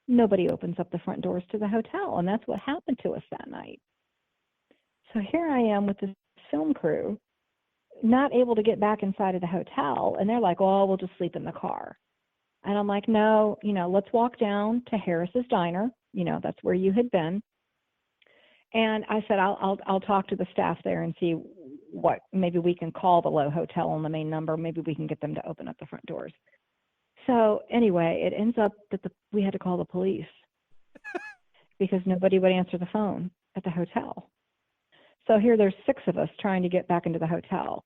nobody opens up the front doors to the hotel. And that's what happened to us that night. So here I am with this film crew, not able to get back inside of the hotel. And they're like, oh, we'll just sleep in the car. And I'm like, no, let's walk down to Harris's Diner. That's where you had been. And I said, I'll talk to the staff there and see what, maybe we can call the Low Hotel on the main number. Maybe we can get them to open up the front doors. So anyway, it ends up that we had to call the police because nobody would answer the phone at the hotel. So here there's 6 of us trying to get back into the hotel.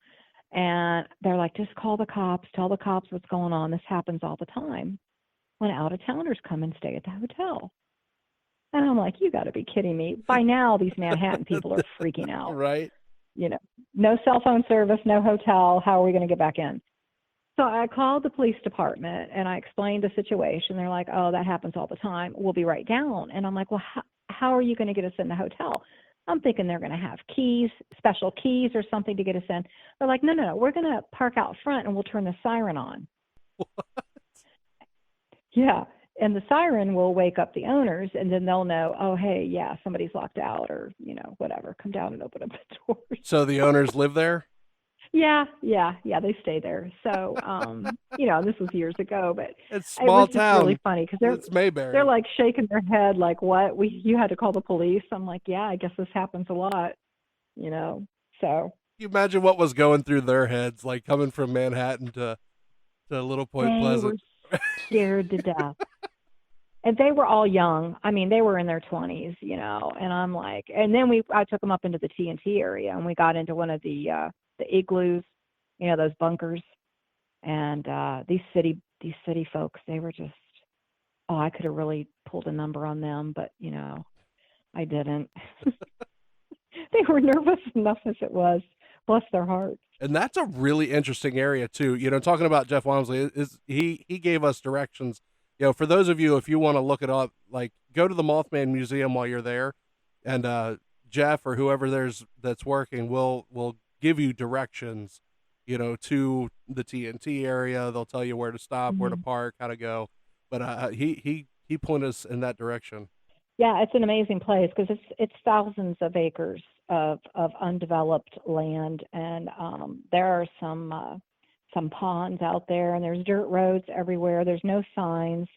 And they're like, just call the cops, tell the cops what's going on. This happens all the time when out-of-towners come and stay at the hotel. And I'm like, you got to be kidding me. By now, these Manhattan people are freaking out. Right. No cell phone service, no hotel. How are we going to get back in? So I called the police department and I explained the situation. They're like, oh, that happens all the time. We'll be right down. And I'm like, well, how are you going to get us in the hotel? I'm thinking they're going to have keys, special keys or something to get us in. They're like, no, we're going to park out front and we'll turn the siren on. What? Yeah. And the siren will wake up the owners and then they'll know, oh, hey, yeah, somebody's locked out or, whatever. Come down and open up the doors. So the owners live there? Yeah, they stay there. So, this was years ago, but it's small it was town. Just really funny because it's Mayberry. They're like shaking their head, like, "What? You had to call the police?" I'm like, "Yeah, I guess this happens a lot." So. You imagine what was going through their heads, like coming from Manhattan to Little Point Pleasant. They were scared to death. And they were all young. I mean, they were in their 20s, And I'm like, and then I took them up into the TNT area, and we got into one of the igloos, those bunkers, and these city folks, they were just, I could have really pulled a number on them, but I didn't. They were nervous enough as it was, bless their hearts. And that's a really interesting area too. Talking about Jeff Walmsley, he gave us directions. For those of you, if you want to look it up, like go to the Mothman Museum while you're there, and Jeff or whoever that's working will give you directions, to the TNT area. They'll tell you where to stop, where to park, how to go. But he pointed us in that direction. Yeah, it's an amazing place because it's thousands of acres of undeveloped land, and there are some ponds out there, and there's dirt roads everywhere. There's no signs.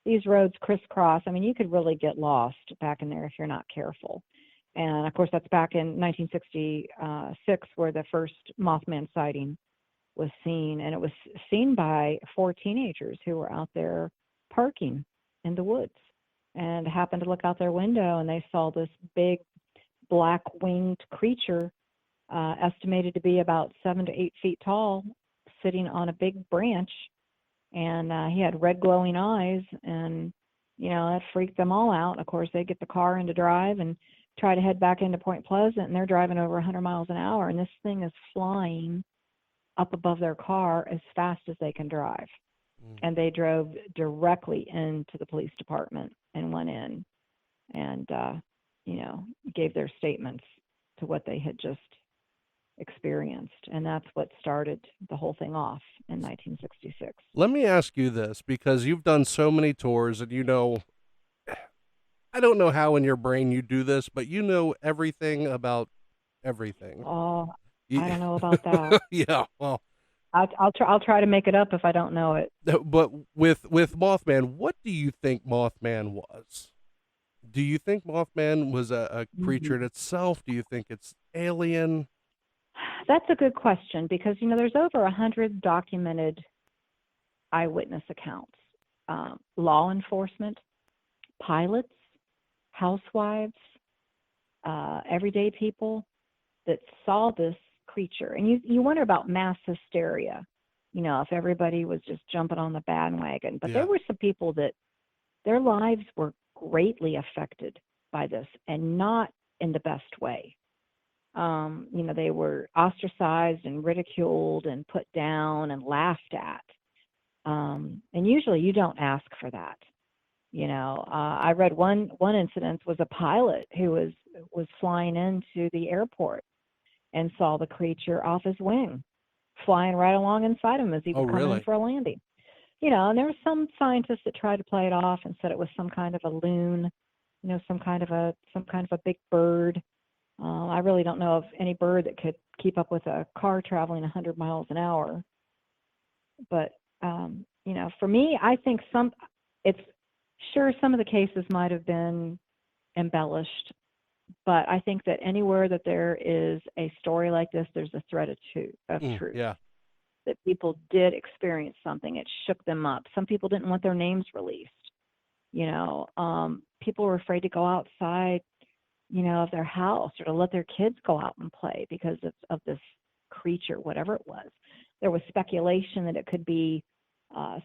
These roads crisscross. I mean, you could really get lost back in there if you're not careful. And of course, that's back in 1966 where the first Mothman sighting was seen. And it was seen by 4 teenagers who were out there parking in the woods and happened to look out their window, and they saw this big black winged creature estimated to be about 7 to 8 feet tall sitting on a big branch, and he had red glowing eyes, and that freaked them all out. Of course, they get the car into drive and try to head back into Point Pleasant, and they're driving over 100 miles an hour, and this thing is flying up above their car as fast as they can drive. And they drove directly into the police department and went in and, gave their statements to what they had just experienced. And that's what started the whole thing off in 1966. Let me ask you this, because you've done so many tours, and I don't know how in your brain you do this, but you know everything about everything. Oh, I don't know about that. Yeah, well, I'll try to make it up if I don't know it. but with Mothman, what do you think Mothman was? Do you think Mothman was a creature in itself? Do you think it's alien? That's a good question, because there's over 100 documented eyewitness accounts. Law enforcement, pilots, housewives, everyday people that saw this creature. And you wonder about mass hysteria, if everybody was just jumping on the bandwagon. But there were some people that their lives were greatly affected by this, and not in the best way. They were ostracized and ridiculed and put down and laughed at. And usually you don't ask for that. I read one incident was a pilot who was flying into the airport and saw the creature off his wing, flying right along inside him as he was coming in for a landing. And there were some scientists that tried to play it off and said it was some kind of a loon, some kind of a big bird. I really don't know of any bird that could keep up with a car traveling 100 miles an hour. But for me, I think some of the cases might have been embellished, but I think that anywhere that there is a story like this, there's a thread of truth. Yeah. That people did experience something. It shook them up. Some people didn't want their names released. People were afraid to go outside, of their house, or to let their kids go out and play because of this creature, whatever it was. There was speculation that it could be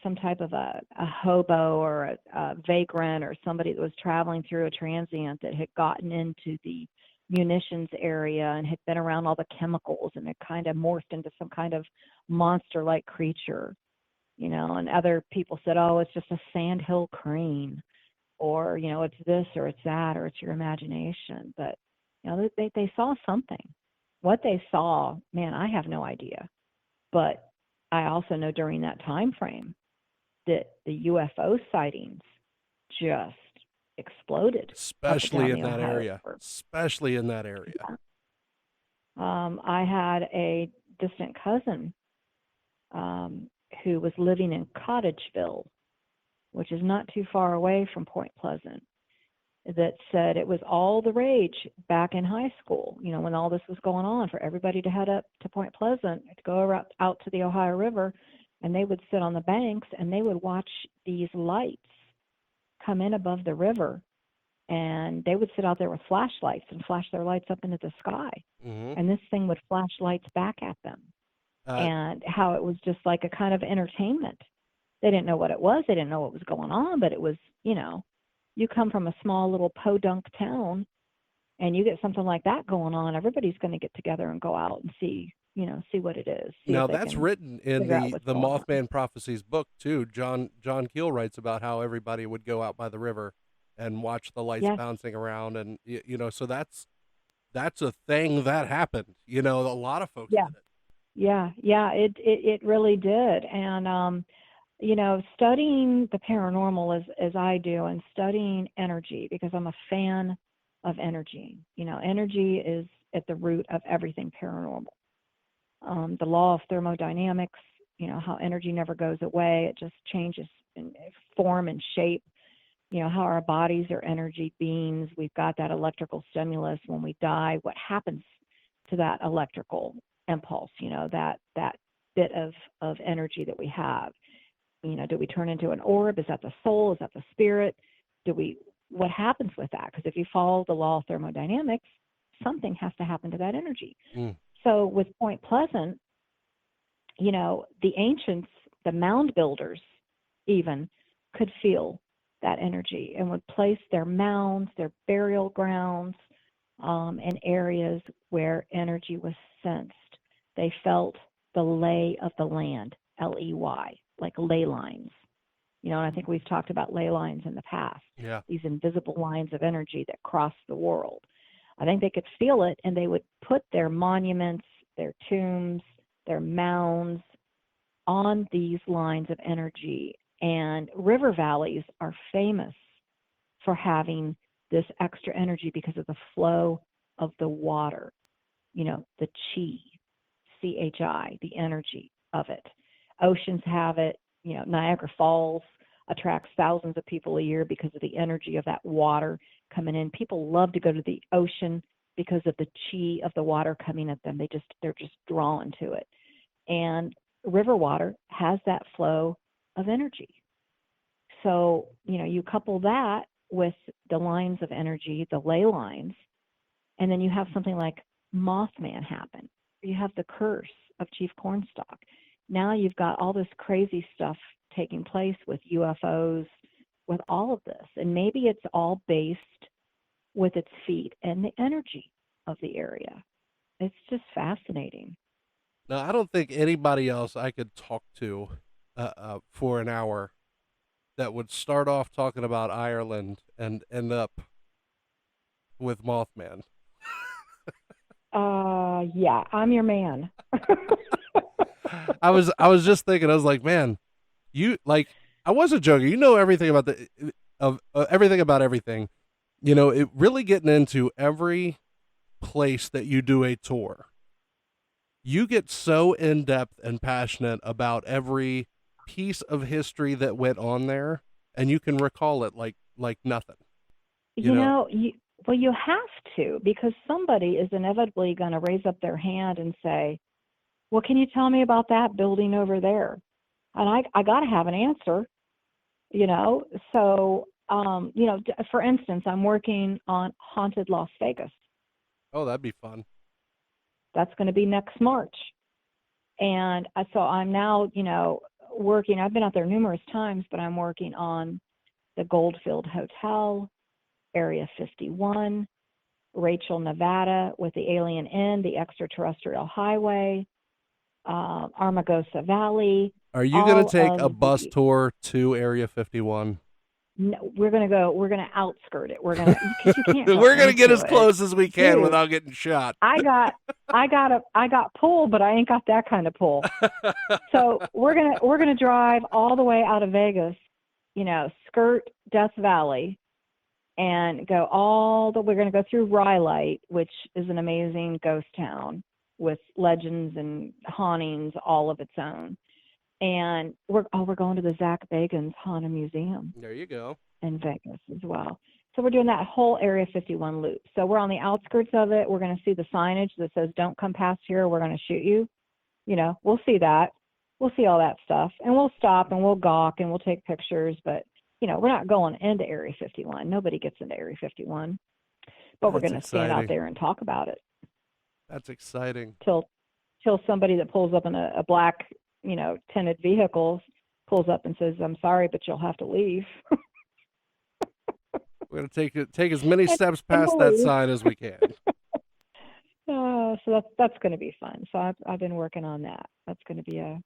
some type of a hobo or a vagrant, or somebody that was traveling through a transient that had gotten into the munitions area and had been around all the chemicals, and it kind of morphed into some kind of monster-like creature, and other people said, oh, it's just a sandhill crane, or, it's this or it's that, or it's your imagination. But, they saw something. What they saw, man, I have no idea. But I also know during that time frame that the UFO sightings just exploded. Especially in that area. Yeah. I had a distant cousin who was living in Cottageville, which is not too far away from Point Pleasant, that said it was all the rage back in high school, when all this was going on, for everybody to head up to Point Pleasant, to go out to the Ohio River, and they would sit on the banks and they would watch these lights come in above the river, and they would sit out there with flashlights and flash their lights up into the sky. And this thing would flash lights back at them. And how it was just like a kind of entertainment. They didn't know what it was. They didn't know what was going on, but it was, you come from a small little podunk town and you get something like that going on, everybody's going to get together and go out and see what it is. Now that's written in the Mothman Prophecies book too. John Keel writes about how everybody would go out by the river and watch the lights bouncing around, and so that's a thing that happened. A lot of folks did it. Yeah, it really did. And studying the paranormal as I do, and studying energy, because I'm a fan of energy. Energy is at the root of everything paranormal. The law of thermodynamics, how energy never goes away. It just changes in form and shape. How our bodies are energy beings. We've got that electrical stimulus when we die. What happens to that electrical impulse, that bit of energy that we have? Do we turn into an orb? Is that the soul? Is that the spirit? What happens with that? Because if you follow the law of thermodynamics, something has to happen to that energy. So with Point Pleasant, the ancients, the mound builders even, could feel that energy and would place their mounds, their burial grounds, in areas where energy was sensed. They felt the lay of the land, Ley, like ley lines. And I think we've talked about ley lines in the past. Yeah. These invisible lines of energy that cross the world. I think they could feel it, and they would put their monuments, their tombs, their mounds on these lines of energy. And river valleys are famous for having this extra energy because of the flow of the water, the chi, the energy of it. Oceans have it. Niagara Falls attracts thousands of people a year because of the energy of that water coming in. People love to go to the ocean because of the chi of the water coming at them. They're just drawn to it. And river water has that flow of energy. So, you couple that with the lines of energy, the ley lines, and then you have something like Mothman happen. You have the curse of Chief Cornstalk. Now you've got all this crazy stuff taking place with UFOs, with all of this. And maybe it's all based with its feet and the energy of the area. It's just fascinating. Now, I don't think anybody else I could talk to for an hour that would start off talking about Ireland and end up with Mothman. Yeah, I'm your man. I was just thinking, I was like, man, I wasn't joking. You know everything about everything about everything. It really getting into every place that you do a tour. You get so in depth and passionate about every piece of history that went on there, and you can recall it like nothing. You have to, because somebody is inevitably going to raise up their hand and say, well, can you tell me about that building over there? And I got to have an answer, So, for instance, I'm working on Haunted Las Vegas. Oh, that'd be fun. That's going to be next March. And so I'm now, working. I've been out there numerous times, but I'm working on the Goldfield Hotel, Area 51, Rachel, Nevada, with the Alien Inn, the Extraterrestrial Highway, Armagosa Valley. Are you going to take a bus tour to Area 51? No, we're going to outskirt it. We're going to, because you can't. We're going to get as close as we can without getting shot. I got pull, but I ain't got that kind of pull. So we're going to drive all the way out of Vegas, skirt Death Valley, and we're going to go through Rhyolite, which is an amazing ghost town with legends and hauntings all of its own. And we're going to the Zach Bagans Haunted Museum. There you go. In Vegas as well. So we're doing that whole Area 51 loop. So we're on the outskirts of it. We're going to see the signage that says, don't come past here, we're going to shoot you. We'll see that. We'll see all that stuff. And we'll stop and we'll gawk and we'll take pictures. But, we're not going into Area 51. Nobody gets into Area 51. But we're going to stand out there and talk about it. That's exciting. Till somebody that pulls up in a black, tinted vehicle pulls up and says, I'm sorry, but you'll have to leave. We're going to take as many steps past that sign as we can. So that's going to be fun. So I've been working on that. That's going to be a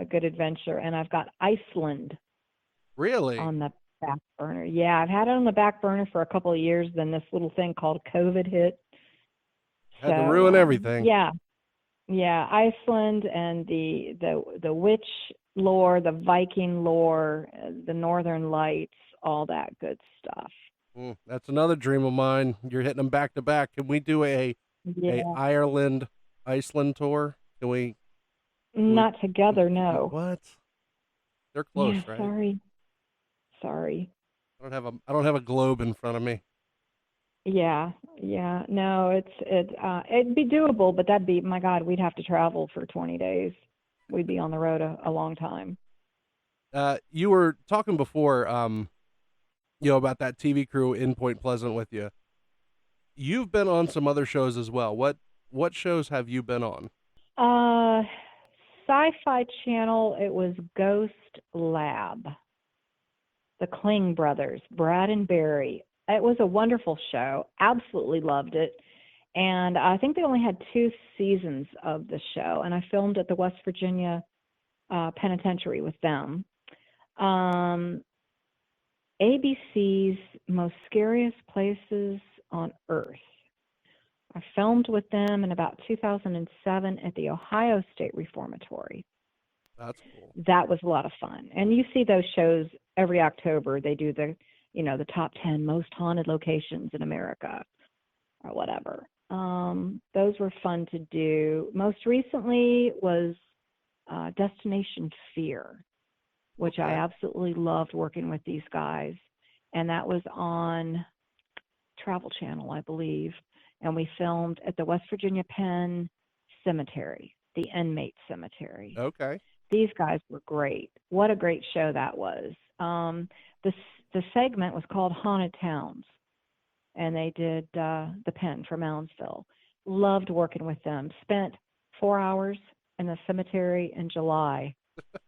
good adventure. And I've got Iceland. Really? On the back burner. Yeah, I've had it on the back burner for a couple of years. Then this little thing called COVID hit. Had to ruin everything. Yeah, Iceland and the witch lore, the Viking lore, the Northern Lights, all that good stuff. That's another dream of mine. You're hitting them back to back. Can we do a Iceland tour? Can we? Not together, no. What? They're close, right? Sorry. I don't have a globe in front of me. Yeah. No, it'd be doable, but that'd be, my God, we'd have to travel for 20 days. We'd be on the road a long time. You were talking before, about that TV crew in Point Pleasant with you. You've been on some other shows as well. What shows have you been on? Sci-Fi Channel, it was Ghost Lab. The Kling brothers, Brad and Barry. It was a wonderful show. Absolutely loved it. And I think they only had 2 seasons of the show, and I filmed at the West Virginia Penitentiary with them. ABC's Most Scariest Places on Earth. I filmed with them in about 2007 at the Ohio State Reformatory. That's cool. That was a lot of fun. And you see those shows every October. They do the top 10 most haunted locations in America or whatever. Those were fun to do. Most recently was Destination Fear, which I absolutely loved working with these guys. And that was on Travel Channel, I believe. And we filmed at the West Virginia Penn Cemetery, the inmate cemetery. Okay. These guys were great. What a great show that was. The segment was called Haunted Towns, and they did the Penn from Moundsville. Loved working with them. Spent 4 hours in the cemetery in July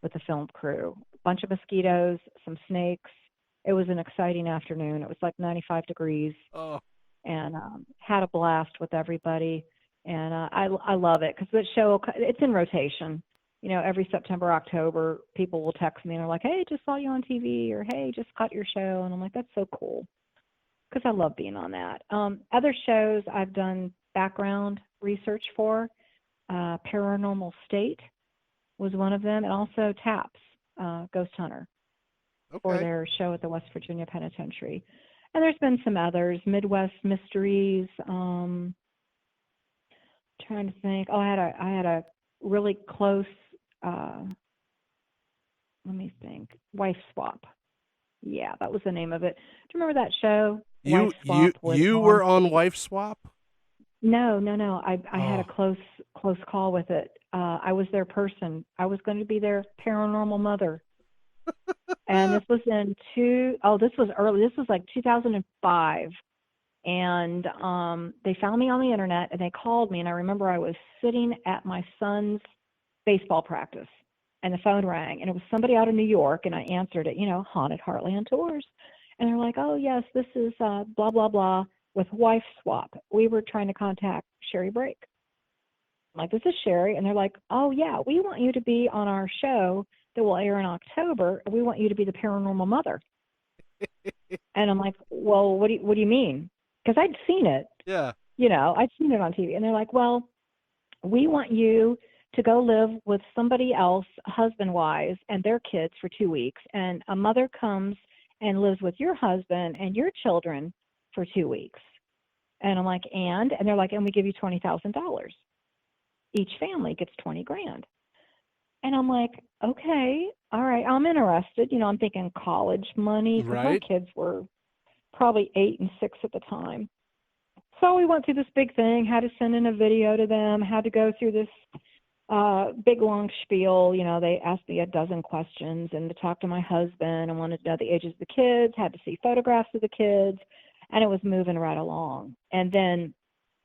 with the film crew. A bunch of mosquitoes, some snakes. It was an exciting afternoon. It was like 95 degrees. Oh. And had a blast with everybody. And I love it because the show, it's in rotation. Every September, October, people will text me and they're like, hey, just saw you on TV, or hey, just caught your show. And I'm like, that's so cool because I love being on that. Other shows I've done background research for, Paranormal State was one of them, and also TAPS, Ghost Hunter, for their show at the West Virginia Penitentiary. And there's been some others, Midwest Mysteries. Trying to think. Oh, I had a really close. Let me think. Wife Swap. Yeah, that was the name of it. Do you remember that show? You were on Wife Swap? No. I had a close call with it. I was their person. I was going to be their paranormal mother. And this was this was early. This was like 2005. And they found me on the internet, and they called me. And I remember I was sitting at my son's baseball practice, and the phone rang, and it was somebody out of New York, and I answered it, Haunted Heartland Tours. And they're like, oh, yes, this is blah, blah, blah with Wife Swap. We were trying to contact Sherri Brake. I'm like, this is Sherri. And they're like, oh, yeah, we want you to be on our show that will air in October. We want you to be the paranormal mother. And I'm like, well, what do you mean? Because I'd seen it. Yeah. I'd seen it on TV. And they're like, well, we want you to go live with somebody else, husband-wise, and their kids for 2 weeks. And a mother comes and lives with your husband and your children for 2 weeks. And I'm like, and they're like, and we give you $20,000. Each family gets $20,000. And I'm like, okay, all right, I'm interested. I'm thinking college money, because my kids were probably 8 and 6 at the time. So we went through this big thing, had to send in a video to them, had to go through this big long spiel. They asked me a dozen questions, and to talk to my husband, I wanted to know the ages of the kids, had to see photographs of the kids, and it was moving right along. And then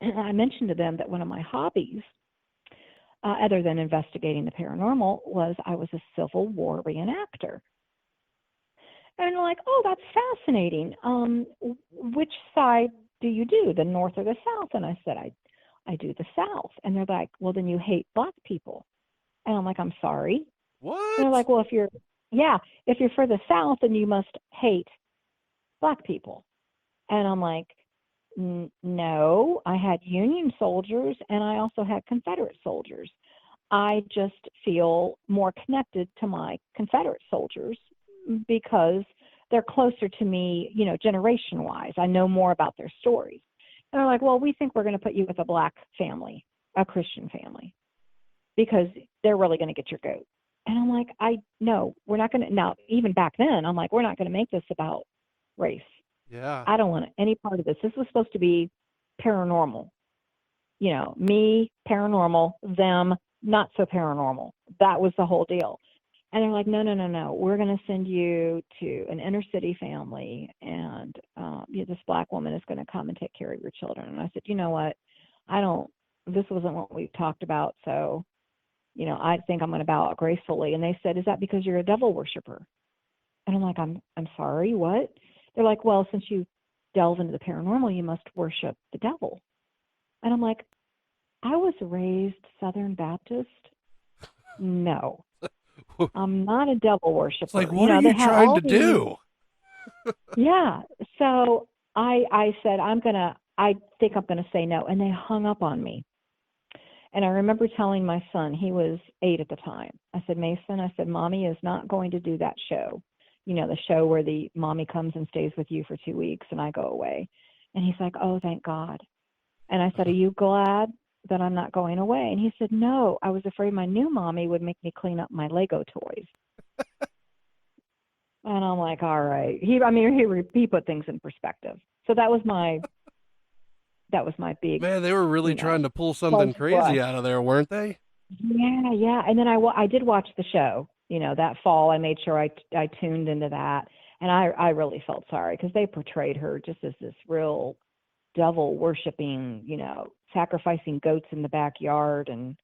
I mentioned to them that one of my hobbies, other than investigating the paranormal, was I was a Civil War reenactor. And they're like, oh, that's fascinating. Which side do you do, the North or the South? And I said, I do the South. And they're like, well, then you hate Black people. And I'm like, I'm sorry. What? And they're like, well, if you're for the South, then you must hate Black people. And I'm like, no, I had Union soldiers, and I also had Confederate soldiers. I just feel more connected to my Confederate soldiers because they're closer to me, generation-wise. I know more about their stories. And they're like, well, we think we're going to put you with a Black family, a Christian family, because they're really going to get your goat. And I'm like, no, we're not going to. Now, even back then, I'm like, we're not going to make this about race. Yeah. I don't want any part of this. This was supposed to be paranormal. Me, paranormal, them, not so paranormal. That was the whole deal. And they're like, no. We're going to send you to an inner city family, and this Black woman is going to come and take care of your children. And I said, you know what? This wasn't what we talked about, so I think I'm going to bow out gracefully. And they said, is that because you're a devil worshiper? And I'm like, I'm sorry, what? They're like, well, since you delve into the paranormal, you must worship the devil. And I'm like, I was raised Southern Baptist. No, I'm not a devil worshiper. It's like, what are you trying to do? Yeah. So I said, I think I'm going to say no. And they hung up on me. And I remember telling my son, he was 8 at the time. I said, Mason, Mommy is not going to do that show. The show where the mommy comes and stays with you for 2 weeks and I go away. And he's like, oh, thank God. And I said, are you glad that I'm not going away? And he said, no, I was afraid my new mommy would make me clean up my Lego toys. And I'm like, all right. He put things in perspective. So that was my big. Man, they were really trying to pull something crazy out of there, weren't they? Yeah. And then I did watch the show, that fall. I made sure I tuned into that. And I really felt sorry because they portrayed her just as this real devil worshiping, sacrificing goats in the backyard and,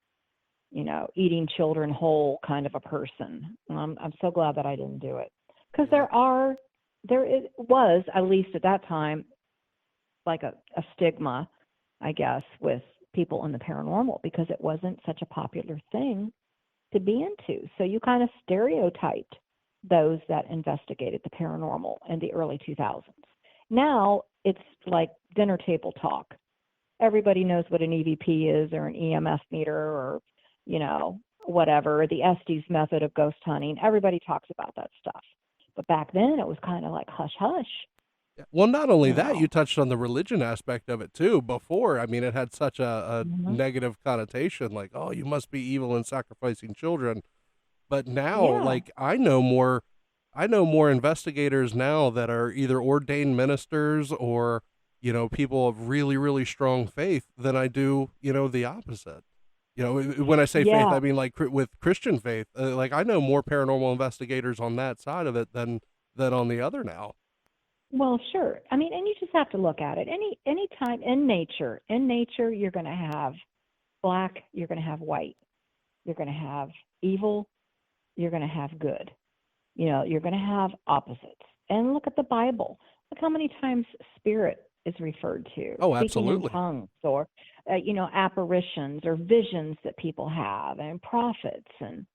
eating children whole kind of a person. I'm so glad that I didn't do it because there was, at least at that time, like a stigma, I guess, with people in the paranormal because it wasn't such a popular thing to be into. So you kind of stereotyped those that investigated the paranormal in the early 2000s. Now it's like dinner table talk. Everybody knows what an EVP is or an EMF meter or, whatever, the Estes method of ghost hunting. Everybody talks about that stuff. But back then it was kind of like hush hush. Well, not only that, you touched on the religion aspect of it too. Before, it had such a negative connotation, like, oh, you must be evil and sacrificing children. But now, like, I know more investigators now that are either ordained ministers or, people of really, really strong faith than I do, the opposite. When I say faith, I mean like with Christian faith. Like, I know more paranormal investigators on that side of it than on the other now. Well, sure. And you just have to look at it. Any time in nature, you're going to have black, you're going to have white, you're going to have evil, you're going to have good. You're going to have opposites. And look at the Bible. Look how many times spirit is referred to. Oh, absolutely. Speaking in tongues or, apparitions or visions that people have and prophets and,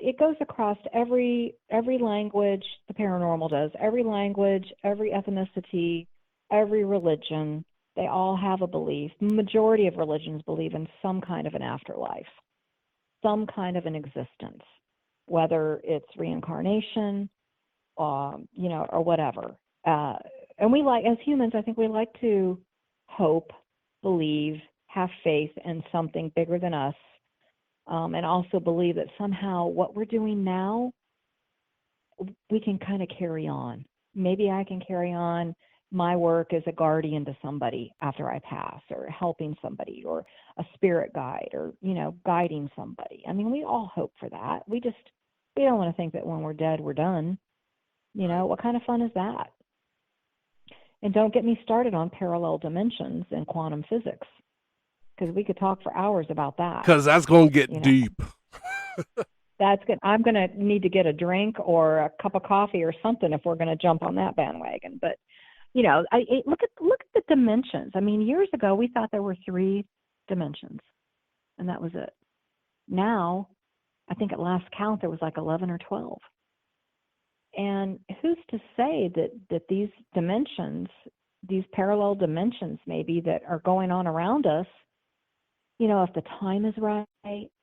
it goes across every language. The paranormal does. Every language, every ethnicity, every religion. They all have a belief. The majority of religions believe in some kind of an afterlife, some kind of an existence, whether it's reincarnation, or whatever. And we as humans, I think we like to hope, believe, have faith in something bigger than us. And also believe that somehow what we're doing now, we can kind of carry on. Maybe I can carry on my work as a guardian to somebody after I pass, or helping somebody, or a spirit guide, or, guiding somebody. We all hope for that. We don't want to think that when we're dead, we're done. What kind of fun is that? And don't get me started on parallel dimensions and quantum physics, because we could talk for hours about that. Because that's going to get deep. That's good. I'm going to need to get a drink or a cup of coffee or something if we're going to jump on that bandwagon. But, look at the dimensions. Years ago, we thought there were 3 dimensions, and that was it. Now, I think at last count, there was like 11 or 12. And who's to say that these dimensions, these parallel dimensions maybe that are going on around us, if the time is right,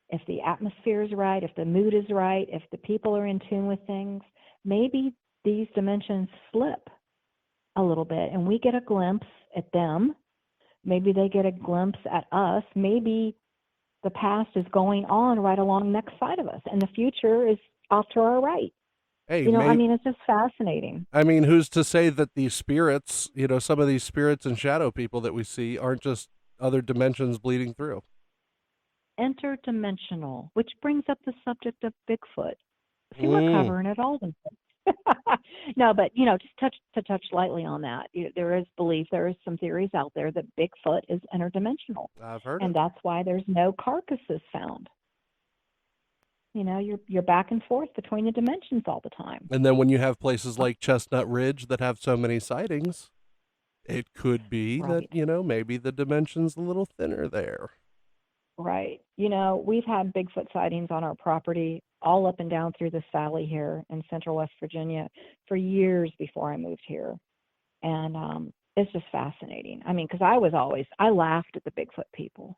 if the atmosphere is right, if the mood is right, if the people are in tune with things, maybe these dimensions slip a little bit and we get a glimpse at them. Maybe they get a glimpse at us. Maybe the past is going on right along next side of us and the future is off to our right. Hey, it's just fascinating. Who's to say that these spirits, some of these spirits and shadow people that we see aren't just other dimensions bleeding through? Interdimensional, which brings up the subject of Bigfoot. See, we're covering it all. No, but just touch lightly on that. There is belief, there is some theories out there that Bigfoot is interdimensional, I've heard and it. that's why there's no carcasses found. You're back and forth between the dimensions all the time. And then when you have places like Chestnut Ridge that have so many sightings, it could be that, Right. maybe the dimension's a little thinner there. Right. We've had Bigfoot sightings on our property all up and down through this valley here in central West Virginia for years before I moved here. And it's just fascinating. I mean, because I laughed at the Bigfoot people.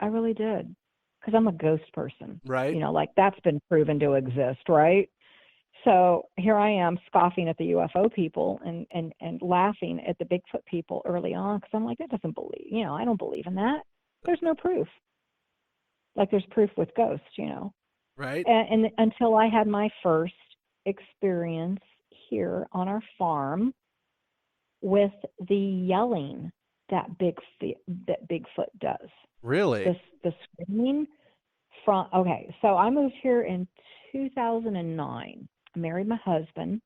I really did. Because I'm a ghost person. Right? Like that's been proven to exist, right? So here I am scoffing at the UFO people and laughing at the Bigfoot people early on because I'm like, that doesn't believe, I don't believe in that. There's no proof. Like there's proof with ghosts, Right? And until I had my first experience here on our farm with the yelling that Bigfoot does. Really? The screaming okay, so I moved here in 2009. I married my husband,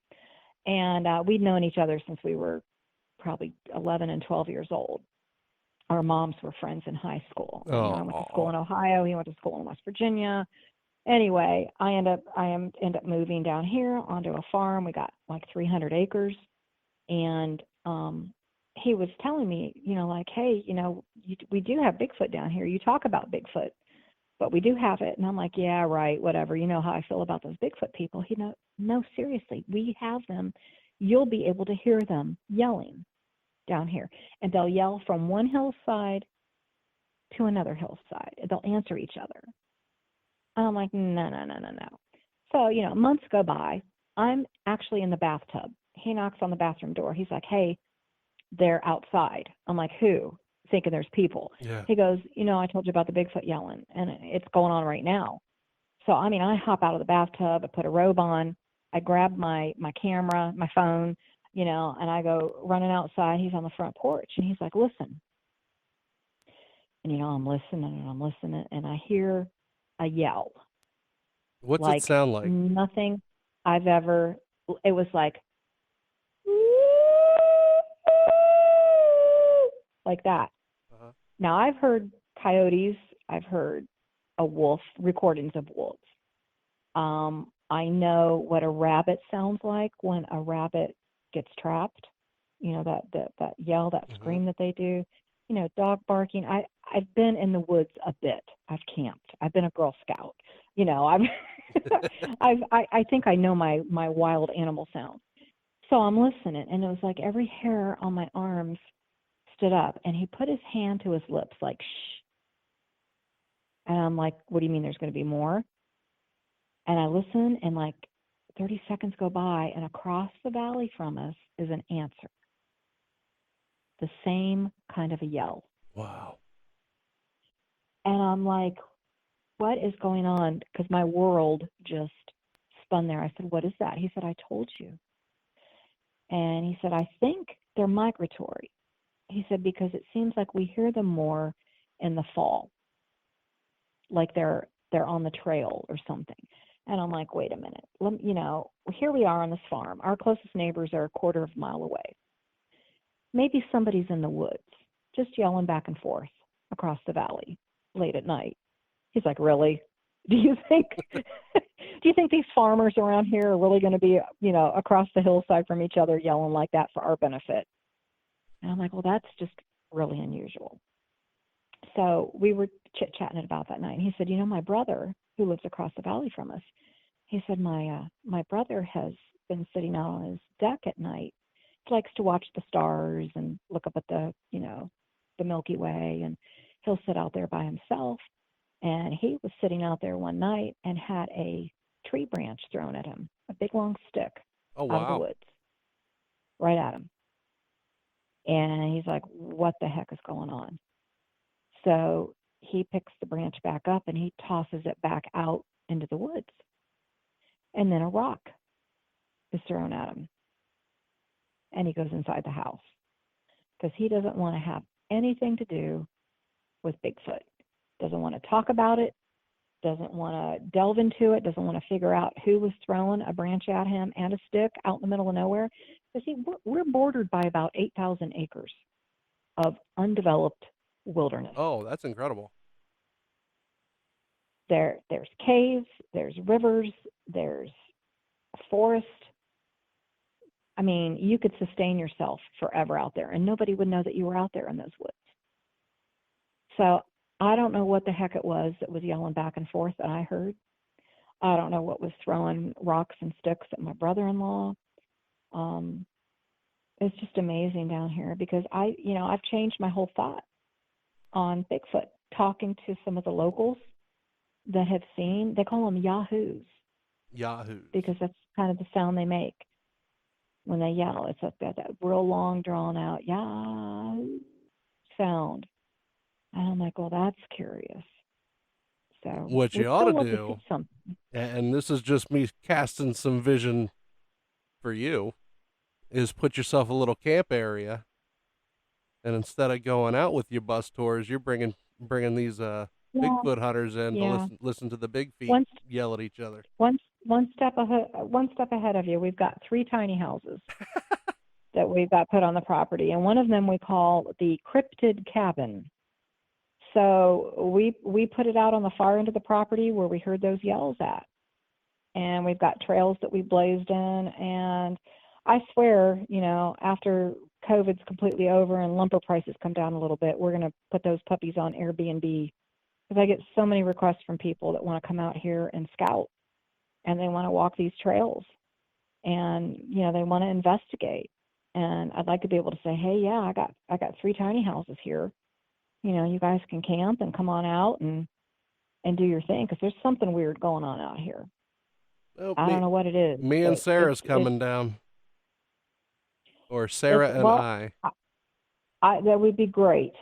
and we'd known each other since we were probably 11 and 12 years old. Our moms were friends in high school. I went to school in Ohio. He went to school in West Virginia. Anyway, I end up moving down here onto a farm. We got like 300 acres, and he was telling me, like, hey, we do have Bigfoot down here. You talk about Bigfoot, but we do have it. And I'm like, yeah, right, whatever. You know how I feel about those Bigfoot people. No, seriously, we have them. You'll be able to hear them yelling down here. And they'll yell from one hillside to another hillside. They'll answer each other. And I'm like, no. So, months go by. I'm actually in the bathtub. He knocks on the bathroom door. He's like, hey, they're outside. I'm like, who? Thinking there's people. Yeah. He goes, I told you about the Bigfoot yelling, and it's going on right now. So, I hop out of the bathtub. I put a robe on. I grab my camera, my phone, and I go running outside. He's on the front porch, and he's like, listen. And, I'm listening, and I hear a yell. What's it sound like? Nothing I've ever, it was like that. Uh-huh. Now, I've heard coyotes. I've heard a wolf, recordings of wolves. I know what a rabbit sounds like when a rabbit gets trapped. That yell, that scream that they do. Dog barking. I've been in the woods a bit. I've camped. I've been a Girl Scout. I think I know my wild animal sounds. So I'm listening, and it was like every hair on my arms stood up, and he put his hand to his lips like, shh. And I'm like, what do you mean there's going to be more? And I listen, and like 30 seconds go by, and across the valley from us is an answer. The same kind of a yell. Wow. And I'm like, what is going on? Because my world just spun there. I said, what is that? He said, I told you. And he said, I think they're migratory. He said, because it seems like we hear them more in the fall, like they're on the trail or something. And I'm like, wait a minute. Here we are on this farm. Our closest neighbors are a quarter of a mile away. Maybe somebody's in the woods, just yelling back and forth across the valley late at night. He's like, really? Do you think these farmers around here are really going to be, across the hillside from each other yelling like that for our benefit? And I'm like, well, that's just really unusual. So we were chit-chatting about that night. And he said, my brother, who lives across the valley from us, he said, my brother has been sitting out on his deck at night. He likes to watch the stars and look up at the Milky Way, and he'll sit out there by himself. And he was sitting out there one night and had a tree branch thrown at him, a big long stick out of the woods, right at him. And he's like, what the heck is going on? So he picks the branch back up and he tosses it back out into the woods. And then a rock is thrown at him. And he goes inside the house because he doesn't want to have anything to do with Bigfoot. Doesn't want to talk about it. doesn't want to delve into it, doesn't want to figure out who was throwing a branch at him and a stick out in the middle of nowhere. You see, we're bordered by about 8,000 acres of undeveloped wilderness. Oh, that's incredible. There's caves, there's rivers, there's forest. I mean, you could sustain yourself forever out there, and nobody would know that you were out there in those woods. So I don't know what the heck it was that was yelling back and forth that I heard. I don't know what was throwing rocks and sticks at my brother-in-law. It's just amazing down here because I've changed my whole thought on Bigfoot. Talking to some of the locals that have seen, they call them yahoos. Yahoos. Because that's kind of the sound they make when they yell. It's like that real long, drawn out yahoo sound. And I'm like, well, that's curious. So what you ought to do, and this is just me casting some vision for you, is put yourself a little camp area, and instead of going out with your bus tours, you're bringing these Bigfoot hunters in to listen to the big feet yell at each other. One step ahead of you, we've got 3 tiny houses that we've got put on the property, and one of them we call the cryptid cabin. So we put it out on the far end of the property where we heard those yells at, and we've got trails that we blazed in. And I swear, after COVID's completely over and lumber prices come down a little bit, we're going to put those puppies on Airbnb, because I get so many requests from people that want to come out here and scout, and they want to walk these trails, and they want to investigate. And I'd like to be able to say, hey, yeah, I got 3 tiny houses here. You guys can camp and come on out and do your thing, because there's something weird going on out here. Well, I don't know what it is. Me and Sarah's coming down. Or Sarah and I. That would be great.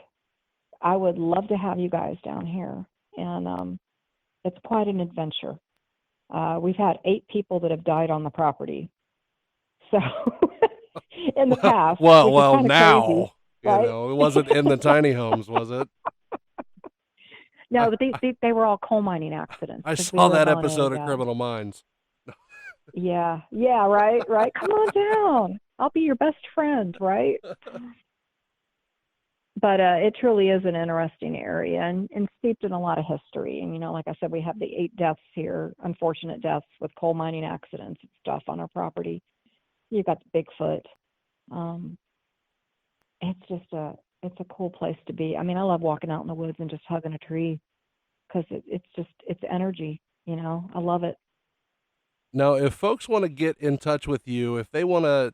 I would love to have you guys down here. And it's quite an adventure. We've had 8 people that have died on the property. So in the past. Well, now. Crazy. Right? It wasn't in the tiny homes, was it? No, but they were all coal mining accidents. I saw that episode of Criminal Minds. Yeah, right. Come on down. I'll be your best friend, right? But it truly is an interesting area and steeped in a lot of history. And, like I said, we have the 8 deaths here, unfortunate deaths with coal mining accidents and stuff on our property. You've got the Bigfoot. It's a cool place to be. I mean, I love walking out in the woods and just hugging a tree, because it's energy, I love it. Now, if folks want to get in touch with you, if they want to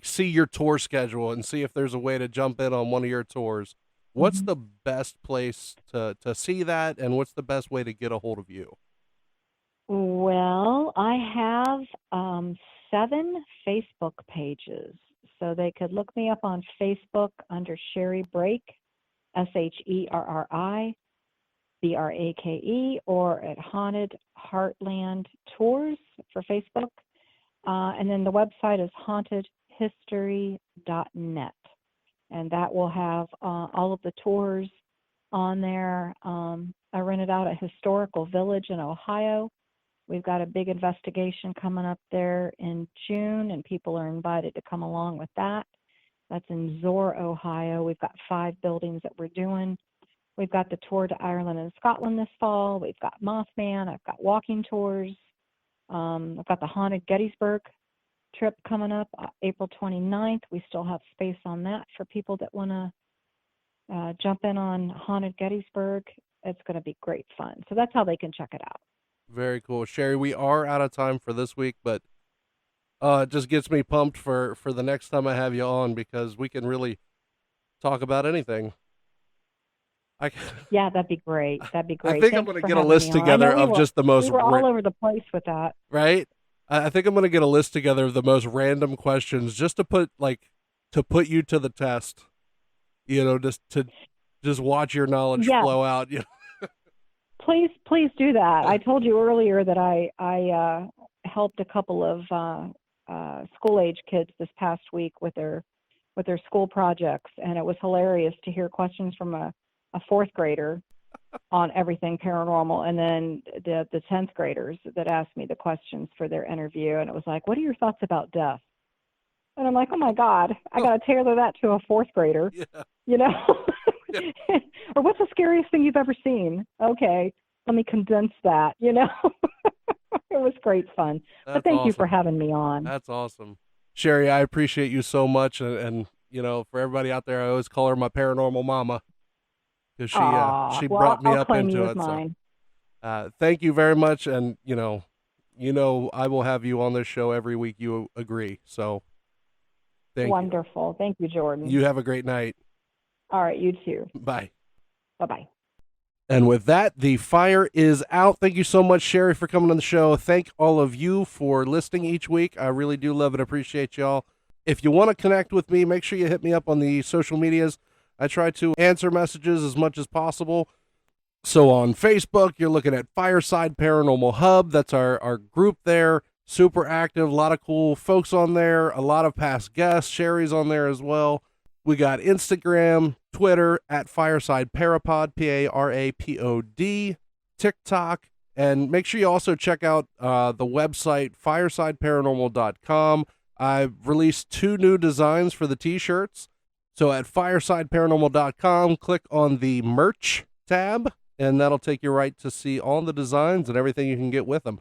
see your tour schedule and see if there's a way to jump in on one of your tours, what's the best place to see that, and what's the best way to get a hold of you? Well, I have 7 Facebook pages. So they could look me up on Facebook under Sherri Brake, SherriBrake, or at Haunted Heartland Tours for Facebook. And then the website is hauntedhistory.net. And that will have all of the tours on there. I rented out a historical village in Ohio. We've got a big investigation coming up there in June, and people are invited to come along with that. That's in Zor, Ohio. We've got 5 buildings that we're doing. We've got the tour to Ireland and Scotland this fall. We've got Mothman. I've got walking tours. I've got the Haunted Gettysburg trip coming up April 29th. We still have space on that for people that want to jump in on Haunted Gettysburg. It's going to be great fun. So that's how they can check it out. Very cool. Sherri, we are out of time for this week, but it just gets me pumped for the next time I have you on, because we can really talk about anything. Yeah, that'd be great. That'd be great. I think I'm going to get a list together of just the most... We were all over the place with that. Right? I think I'm going to get a list together of the most random questions just to put you to the test. Just watch your knowledge flow out. Please do that. I told you earlier that I helped a couple of school age kids this past week with their school projects, and it was hilarious to hear questions from a 4th grader on everything paranormal. And then the 10th graders that asked me the questions for their interview, and it was like, what are your thoughts about death? And I'm like, oh my God, I got to tailor that to a 4th grader, Yeah. you know? Or what's the scariest thing you've ever seen? Okay, let me condense that, you know? It was great fun. That's But thank you for awesome. having me on. That's awesome. Sherri, I appreciate you so much. And you know, for everybody out there, I always call her my paranormal mama because she Well, brought me I'll up claim into you as it. mine. So thank you very much. And, you know, I will have you on this show every week. You agree. So thank Wonderful. Thank you, Jordan. you. You have a great night. All right, you too. Bye. Bye-bye. And with that, the fire is out. Thank you so much, Sherri, for coming on the show. Thank all of you for listening each week. I really do love and appreciate y'all. If you want to connect with me, make sure you hit me up on the social medias. I try to answer messages as much as possible. So on Facebook, you're looking at Fireside Paranormal Hub. That's our group there. Super active. A lot of cool folks on there. A lot of past guests. Sherri's on there as well. We got Instagram, Twitter at Fireside Parapod, Parapod, TikTok, and make sure you also check out the website, firesideparanormal.com. I've released 2 new designs for the t-shirts. So at firesideparanormal.com, click on the merch tab, and that'll take you right to see all the designs and everything you can get with them.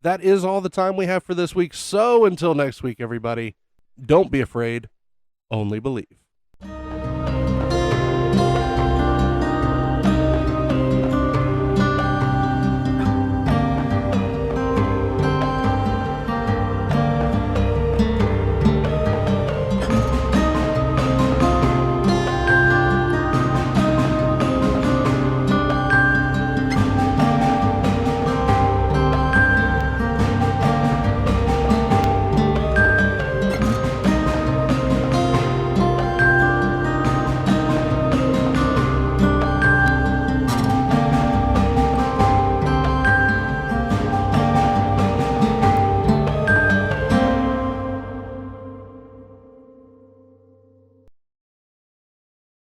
That is all the time we have for this week. So until next week, everybody, don't be afraid, only believe.